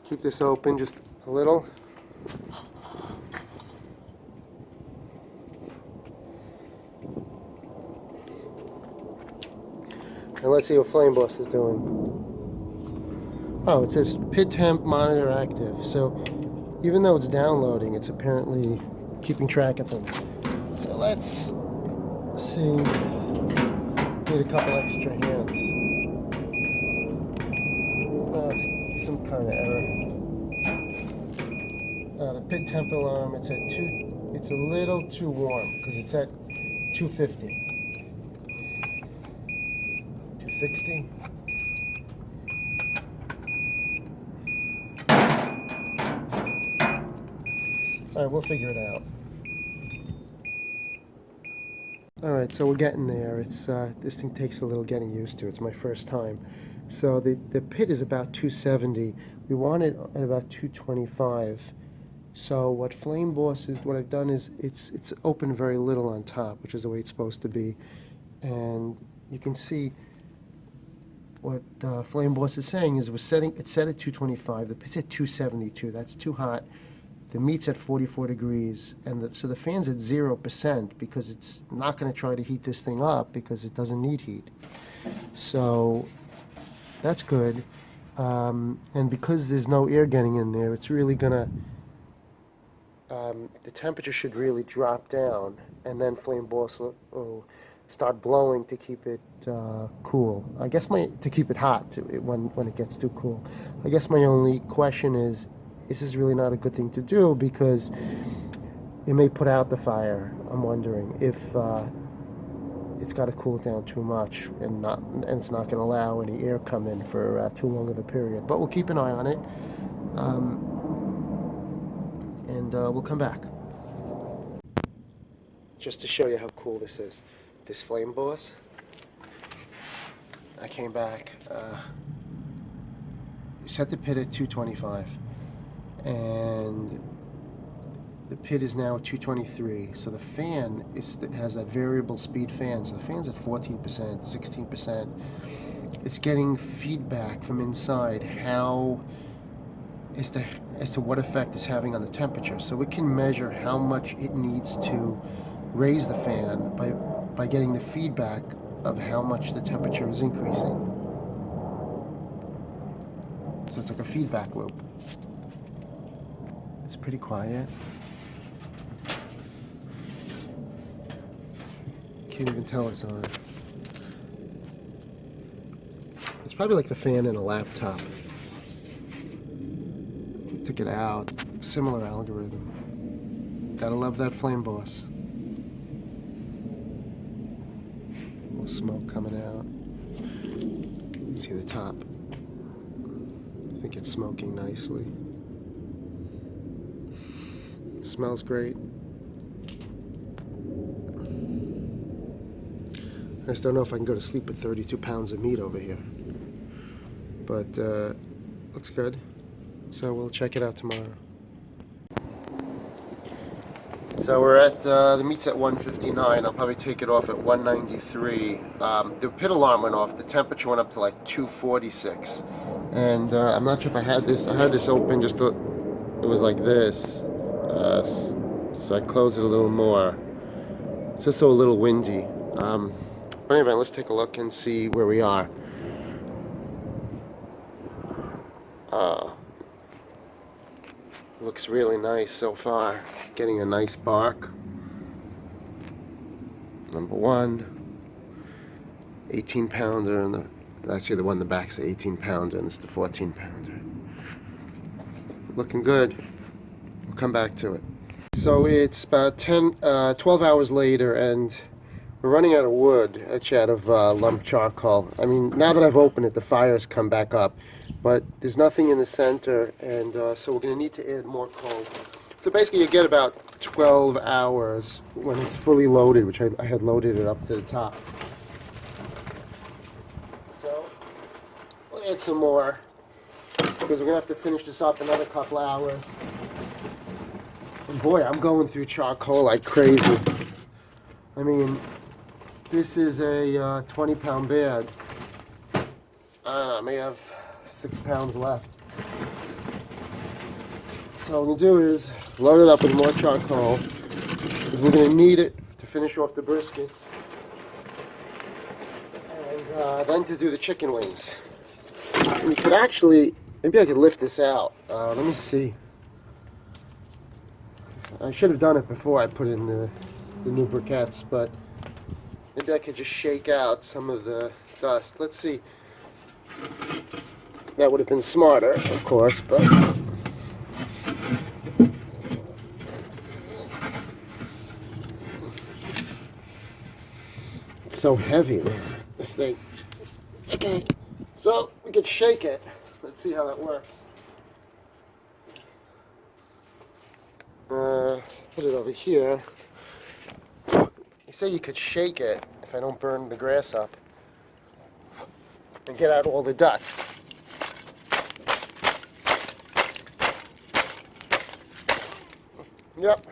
Speaker 1: Keep this open just a little. And let's see what Flame Boss is doing. Oh, it says pit temp monitor active. So even though it's downloading, it's apparently keeping track of things. So let's see. Need a couple extra hands. Some kind of error. The pit temp alarm, it's a little too warm because it's at 250. 260. Alright, we'll figure it out. Alright, so we're getting there. It's this thing takes a little getting used to. It's my first time. So the pit is about 270. We want it at about 225. So what Flame Boss is, what I've done is it's open very little on top, which is the way it's supposed to be. And you can see what Flame Boss is saying is it's set at 225. The pit's at 272. That's too hot. The meat's at 44 degrees, and so the fan's at 0% because it's not going to try to heat this thing up because it doesn't need heat. So that's good. And because there's no air getting in there, it's really gonna, the temperature should really drop down, and then Flame Boss will start blowing to keep it cool. I guess to keep it hot when it gets too cool. I guess my only question is this really not a good thing to do because it may put out the fire. I'm wondering if it's got to cool it down too much, and it's not going to allow any air come in for too long of a period. But we'll keep an eye on it, and we'll come back. Just to show you how cool this is, this Flame Boss. I came back, set the pit at 225, and the pit is now at 223, so the fan has that variable speed fan, so the fan's at 14%, 16%. It's getting feedback from inside as to what effect it's having on the temperature, so it can measure how much it needs to raise the fan by getting the feedback of how much the temperature is increasing. So it's like a feedback loop. It's pretty quiet. Can't even tell it's on. It's probably like the fan in a laptop. check it out. Similar algorithm. Gotta love that flame boss. A little smoke coming out. See the top. I think it's smoking nicely. Smells great. I just don't know if I can go to sleep with 32 pounds of meat over here. But looks good. So we'll check it out tomorrow. So we're at, the meat's at 159. I'll probably take it off at 193. The pit alarm went off. The temperature went up to like 246. And I'm not sure if I had this. I had this open just to, it was like this. So I closed it a little more. It's just so a little windy. But anyway, let's take a look and see where we are. Looks really nice so far. Getting a nice bark. Number one. 18 pounder, and actually the one in the back's the 18 pounder, and this is the 14 pounder. Looking good. We'll come back to it. So it's about 12 hours later, and we're running out of wood, actually out of lump charcoal. I mean, now that I've opened it, the fire's come back up, but there's nothing in the center, and so we're going to need to add more coal. So basically you get about 12 hours when it's fully loaded, which I had loaded it up to the top. So we'll add some more, because we're going to have to finish this up another couple hours. And boy, I'm going through charcoal like crazy. I mean, this is a 20-pound bag. I don't know, I may have 6 pounds left. So what we'll do is load it up with more charcoal, because we're going to need it to finish off the briskets, and then to do the chicken wings. And you could actually, maybe I could lift this out. Let me see. I should have done it before I put in the new briquettes, but maybe I could just shake out some of the dust. Let's see. That would have been smarter, of course, but it's so heavy, man, this thing. Okay, so we could shake it. Let's see how that works. Put it over here. You say you could shake it if I don't burn the grass up and get out all the dust. Yep.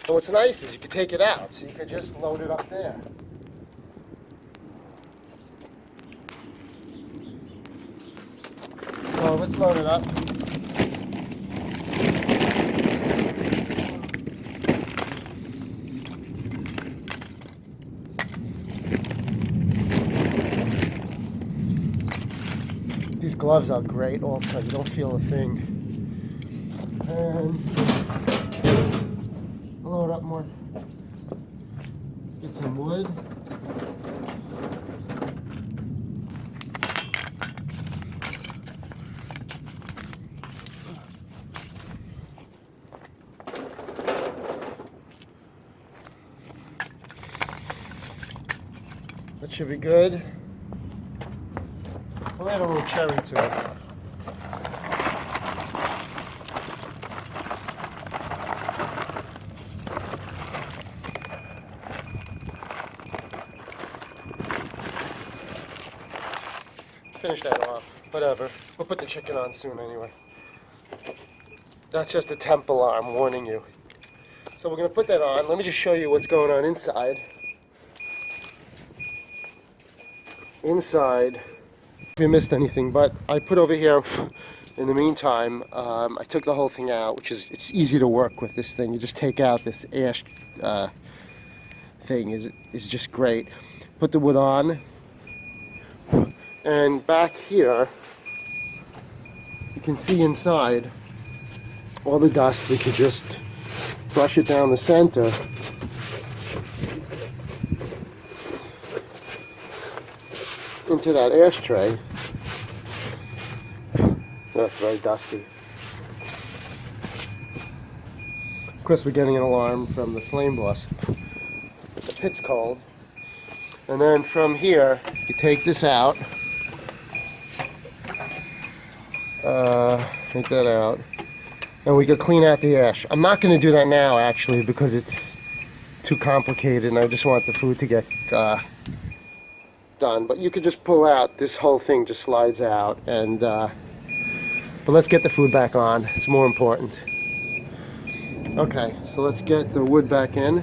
Speaker 1: So what's nice is you could take it out, so you could just load it up there. So let's load it up. These gloves are great also, you don't feel a thing. And load up more. Get some wood. That should be good. We'll add a little cherry to it. Finish that off. Whatever. We'll put the chicken on soon anyway. That's just a temp alarm warning you. So we're going to put that on. Let me just show you what's going on inside. Inside, if you missed anything, but I put over here, in the meantime, I took the whole thing out, which is, it's easy to work with this thing. You just take out this ash thing, is just great. Put the wood on, and back here, you can see inside all the dust. We could just brush it down the center. Into that ashtray, That's very dusty. Of course, we're getting an alarm from the flame boss. The pit's cold. And then from here, you take this out. Take that out. And we could clean out the ash. I'm not going to do that now, actually, because it's too complicated and I just want the food to get done. But you could just pull out, this whole thing just slides out. And but let's get the food back on. It's more important. Okay, so let's get the wood back in.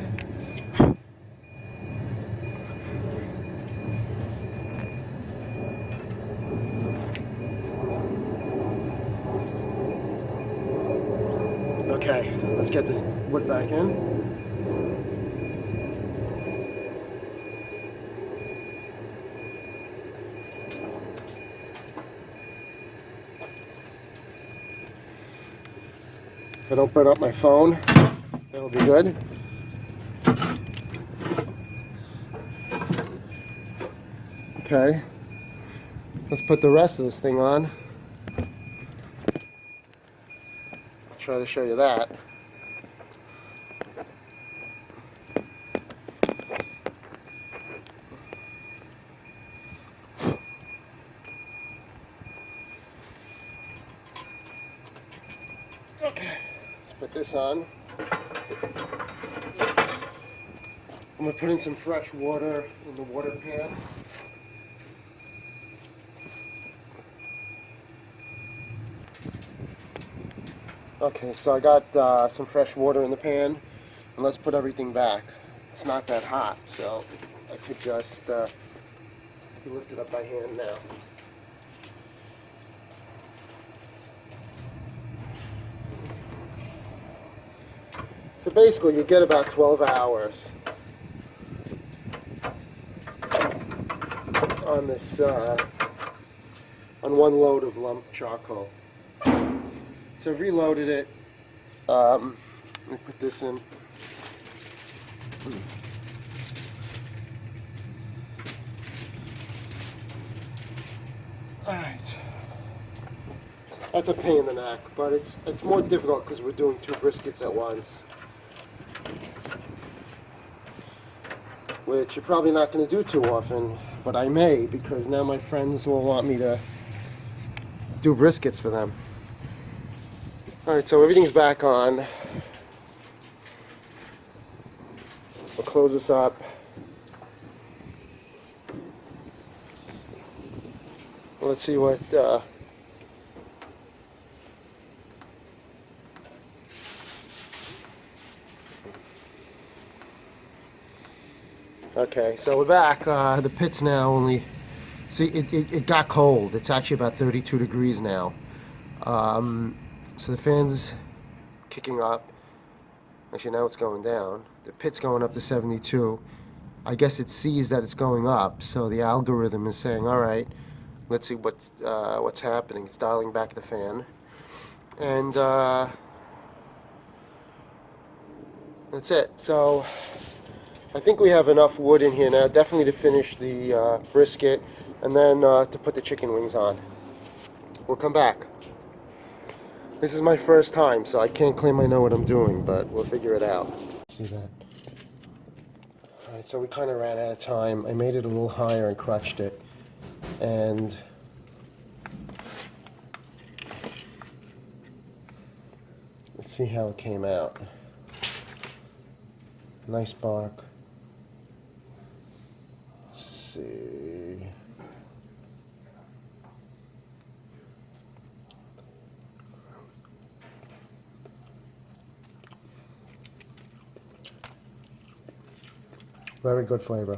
Speaker 1: Okay, let's get this wood back in. If I don't burn up my phone, that'll be good. Okay, let's put the rest of this thing on. I'll try to show you that. Okay, let's put this on. I'm going to put in some fresh water in the water pan. Okay, so I got some fresh water in the pan, and let's put everything back. It's not that hot, so I could just lift it up by hand now. So basically, you get about 12 hours on this, on one load of lump charcoal. So I've reloaded it. Let me put this in. All right. That's a pain in the neck, but it's more difficult because we're doing 2 briskets at once, which you're probably not going to do too often, but I may, because now my friends will want me to do briskets for them. Alright, so everything's back on. We'll close this up. Let's see what okay, so we're back. The pit's now only, see, it got cold. It's actually about 32 degrees now. So the fan's kicking up. Actually, now it's going down. The pit's going up to 72. I guess it sees that it's going up, so the algorithm is saying, all right, let's see what's happening. It's dialing back the fan. And that's it. So I think we have enough wood in here now, definitely to finish the brisket, and then to put the chicken wings on. We'll come back. This is my first time, so I can't claim I know what I'm doing, but we'll figure it out. See that? Alright, so we kind of ran out of time. I made it a little higher and crutched it. And let's see how it came out. Nice bark. Let's see. Very good flavor.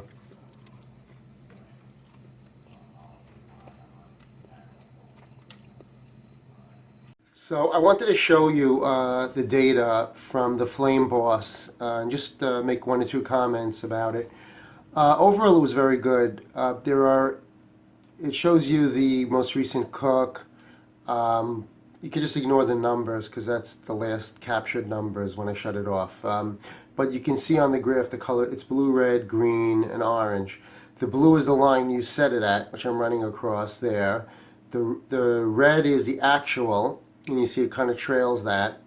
Speaker 1: So I wanted to show you the data from the Flame Boss and just make 1 or 2 comments about it. Overall, it was very good. It shows you the most recent cook. You can just ignore the numbers because that's the last captured numbers when I shut it off. But you can see on the graph the color, it's blue, red, green, and orange. The blue is the line you set it at, which I'm running across there. the red is the actual, and you see it kind of trails that.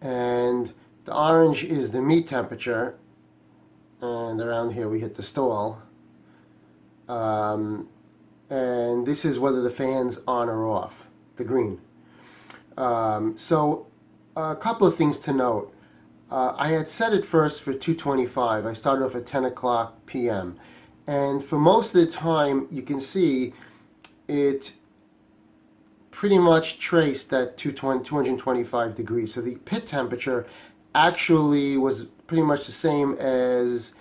Speaker 1: And the orange is the meat temperature, and around here we hit the stall. And this is whether the fan's on or off, the green. So a couple of things to note. I had set it first for 2:25. I started off at 10 o'clock p.m. And for most of the time, you can see it pretty much traced at 225 degrees. So the pit temperature actually was pretty much the same as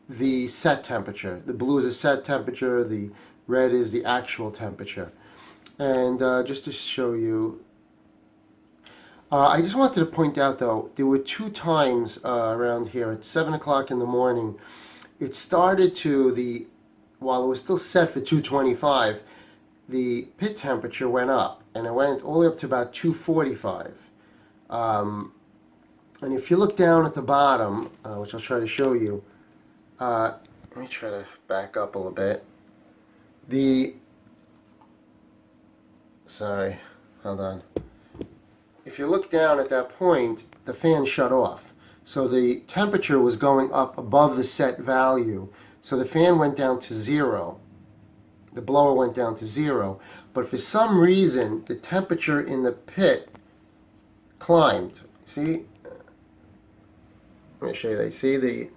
Speaker 1: the set temperature. The blue is a set temperature, the red is the actual temperature. And just to show you, I just wanted to point out though, there were two times around here at 7 o'clock in the morning. It started to, while it was still set for 225, the pit temperature went up, and it went all the way up to about 245. And if you look down at the bottom, which I'll try to show you, let me try to back up a little bit. Sorry, hold on. If you look down at that point, the fan shut off. So the temperature was going up above the set value. So the fan went down to 0. The blower went down to 0. But for some reason, the temperature in the pit climbed. See? Let me show you that. See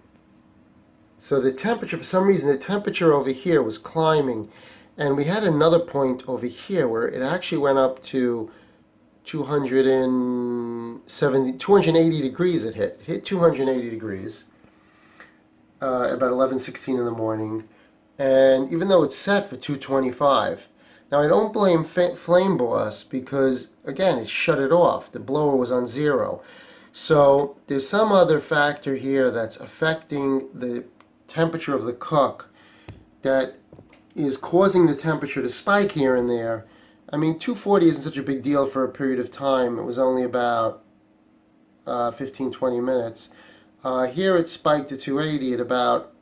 Speaker 1: so the temperature, for some reason, the temperature over here was climbing. And we had another point over here where it actually went up to 280 degrees. It hit 280 degrees at about 11:16 in the morning. And even though it's set for 225, now I don't blame Flame Boss because, again, it shut it off. The blower was on 0. So there's some other factor here that's affecting the temperature of the cook that is causing the temperature to spike here and there. I mean, 240 isn't such a big deal for a period of time. It was only about 15-20 minutes. Here it spiked to 280 at about,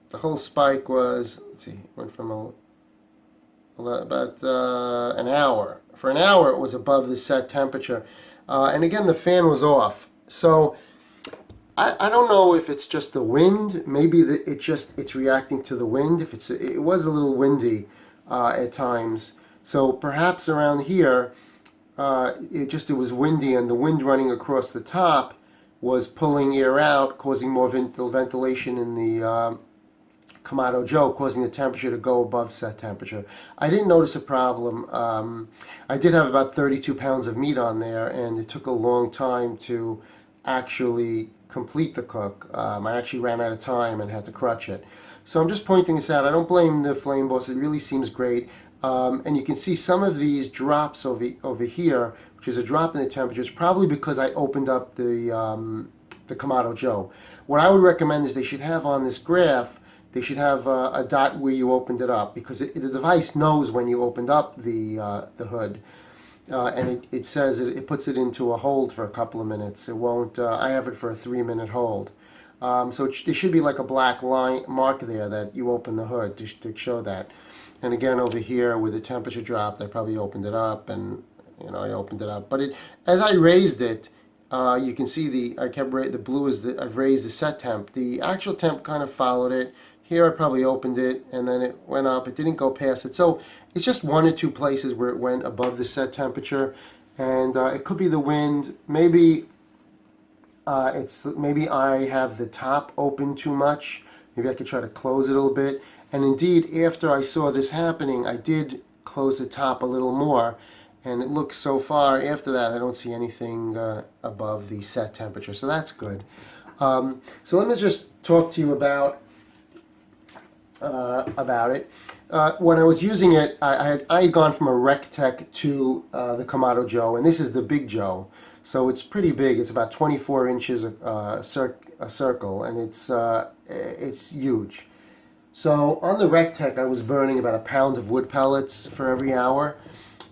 Speaker 1: the whole spike was, let's see, went from about an hour. For an hour it was above the set temperature. And again, the fan was off. So I don't know if it's just the wind. Maybe it's reacting to the wind. It was a little windy at times. So perhaps around here, it was windy, and the wind running across the top was pulling air out, causing more ventilation in the Kamado Joe, causing the temperature to go above set temperature. I didn't notice a problem. I did have about 32 pounds of meat on there, and it took a long time to actually complete the cook. I actually ran out of time and had to crutch it. So I'm just pointing this out. I don't blame the Flame Boss. It really seems great. And you can see some of these drops over here, which is a drop in the temperature. It's probably because I opened up the Kamado Joe. What I would recommend is they should have on this graph, they should have a dot where you opened it up, because the device knows when you opened up the hood. And it says it puts it into a hold for a couple of minutes. It won't. I have it for a 3-minute hold. So there should be like a black line mark there that you open the hood to show that. And again, over here with the temperature dropped, I probably opened it up, and I opened it up. But as I raised it, you can see the blue is I've raised the set temp. The actual temp kind of followed it. Here I probably opened it, and then it went up. It didn't go past it. So it's just 1 or 2 places where it went above the set temperature, and it could be the wind. Maybe maybe I have the top open too much. Maybe I could try to close it a little bit. And indeed, after I saw this happening, I did close the top a little more, and it looks so far after that I don't see anything above the set temperature, so that's good. So let me just talk to you about it. When I was using it, I had gone from a Rectech to the Kamado Joe, and this is the Big Joe. So it's pretty big. It's about 24 inches a circle, and it's huge. So on the Rectech, I was burning about 1 pound of wood pellets for every hour,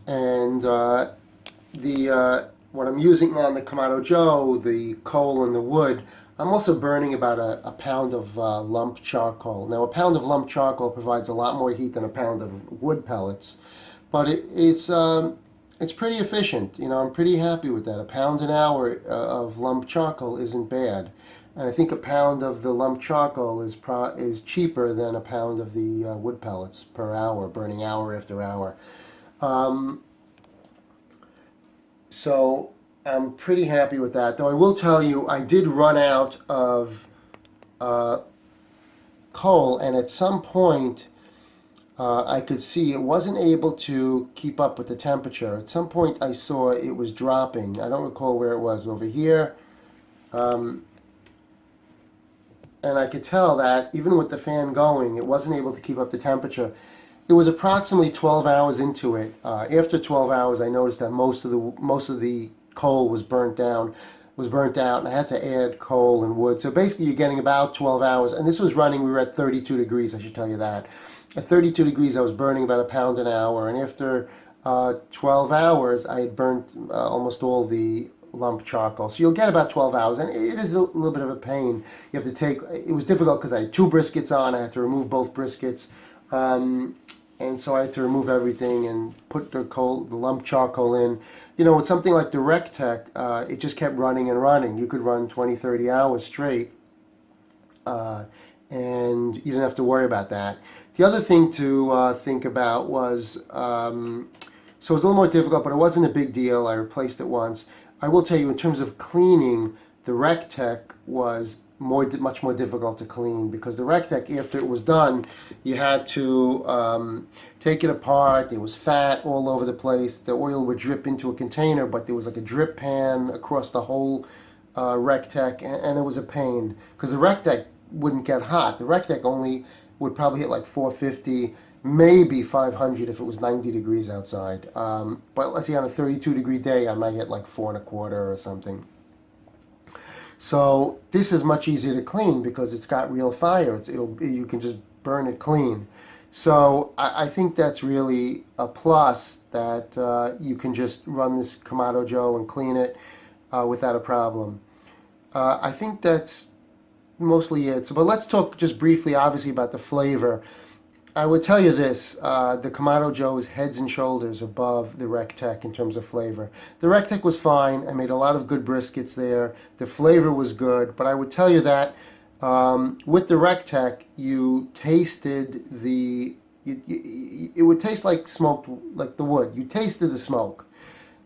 Speaker 1: and what I'm using on the Kamado Joe, the coal and the wood, I'm also burning about a pound of lump charcoal. Now, a pound of lump charcoal provides a lot more heat than a pound of wood pellets, but it's pretty efficient. You know, I'm pretty happy with that. A pound an hour of lump charcoal isn't bad, and I think a pound of the lump charcoal is cheaper than a pound of the wood pellets per hour, burning hour after hour. Um, so I'm pretty happy with that. Though I will tell you, I did run out of uh, coal, and at some point I could see it wasn't able to keep up with the temperature. At some point I saw it was dropping. I don't recall where it was, over here. Um, and I could tell that even with the fan going, it wasn't able to keep up the temperature. It was approximately 12 hours into it. After 12 hours, I noticed that most of the coal was burnt out, and I had to add coal and wood. So basically, you're getting about 12 hours, and this was running. We were at 32 degrees. I should tell you that. At 32 degrees, I was burning about a pound an hour, and after 12 hours, I had burnt almost all the lump charcoal. So you'll get about 12 hours, and it is a little bit of a pain. You have to take. It was difficult because I had two briskets on. I had to remove both briskets. And so I had to remove everything and put the lump charcoal in. You know, with something like the RecTech, it just kept running and running. You could run 20, 30 hours straight, and you didn't have to worry about that. The other thing to think about was, so it was a little more difficult, but it wasn't a big deal. I replaced it once. I will tell you, in terms of cleaning, the RecTech was much more difficult to clean, because the RecTech, after it was done, you had to take it apart. There was fat all over the place. The oil would drip into a container, but there was like a drip pan across the whole RecTech, and it was a pain because the RecTech wouldn't get hot. The RecTech only would probably hit like 450, maybe 500 if it was 90 degrees outside. But let's say on a 32-degree day, I might hit like 4.25 or something. So this is much easier to clean because it's got real fire. You can just burn it clean. So I think that's really a plus, that you can just run this Kamado Joe and clean it without a problem. I think that's mostly it. So, but let's talk just briefly, obviously, about the flavor. I would tell you this, the Kamado Joe is heads and shoulders above the RecTech in terms of flavor. The RecTech was fine. I made a lot of good briskets there. The flavor was good, but I would tell you that with the RecTech, you tasted it would taste like smoked, like the wood. You tasted the smoke.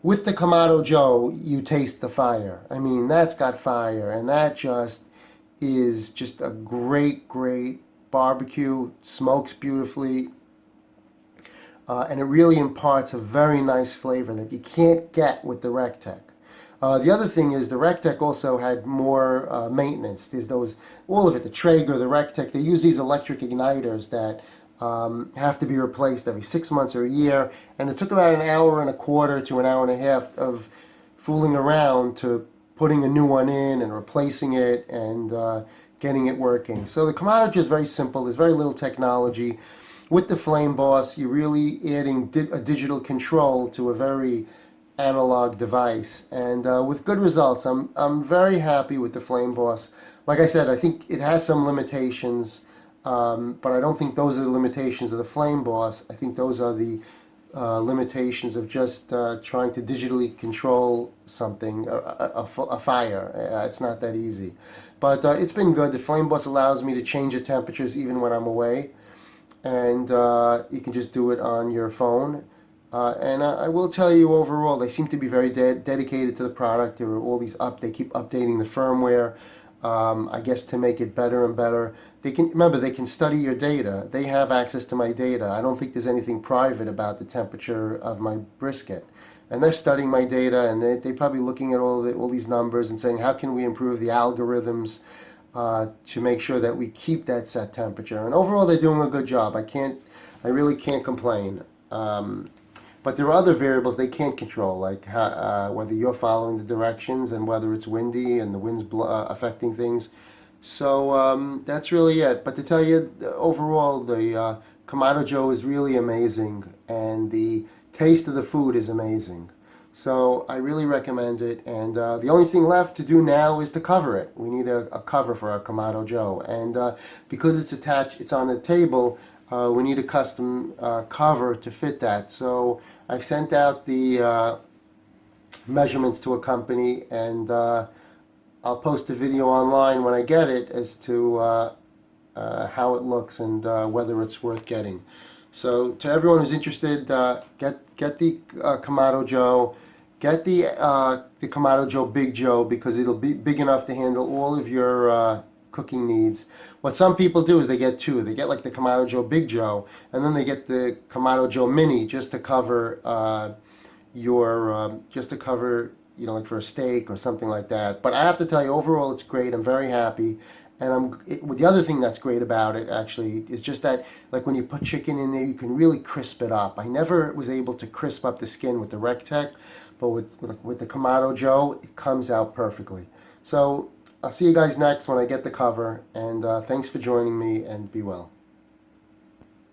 Speaker 1: With the Kamado Joe, you taste the fire. I mean, that's got fire, and that just is just a great, great barbecue. Smokes beautifully, and it really imparts a very nice flavor that you can't get with the RecTech. The other thing is the RecTech also had more maintenance. There's all of it, the Traeger, the RecTech, they use these electric igniters that have to be replaced every 6 months or a year, and it took about an hour and a quarter to an hour and a half of fooling around to putting a new one in and replacing it and getting it working. So the Kamado is very simple. There's very little technology. With the Flame Boss, you're really adding a digital control to a very analog device, and with good results. I'm very happy with the Flame Boss. Like I said, I think it has some limitations, but I don't think those are the limitations of the Flame Boss. I think those are the limitations of just trying to digitally control something, a fire. It's not that easy. But it's been good. The Flame Boss allows me to change the temperatures even when I'm away. And you can just do it on your phone. And I will tell you, overall, they seem to be very dedicated to the product. There are all these they keep updating the firmware, I guess, to make it better and better. They can study your data. They have access to my data. I don't think there's anything private about the temperature of my brisket. And they're studying my data, and they're probably looking at all these numbers and saying, how can we improve the algorithms to make sure that we keep that set temperature. And overall, they're doing a good job. I really can't complain. But there are other variables they can't control, like whether you're following the directions and whether it's windy and the wind's affecting things. So that's really it. But to tell you, overall, the Kamado Joe is really amazing, and the taste of the food is amazing. So I really recommend it. And the only thing left to do now is to cover it. We need a cover for our Kamado Joe. And because it's attached, it's on a table, we need a custom cover to fit that. So I've sent out the measurements to a company, and I'll post a video online when I get it as to how it looks and whether it's worth getting. So to everyone who's interested, get the Kamado Joe, get the Kamado Joe Big Joe, because it'll be big enough to handle all of your cooking needs. What some people do is they get two. They get like the Kamado Joe Big Joe, and then they get the Kamado Joe Mini just to cover you know, like for a steak or something like that. But I have to tell you, overall, it's great. I'm very happy. And the other thing that's great about it actually is just that, like when you put chicken in there, you can really crisp it up. I never was able to crisp up the skin with the RecTech, but with the Kamado Joe, it comes out perfectly. So I'll see you guys next when I get the cover. And thanks for joining me, and be well.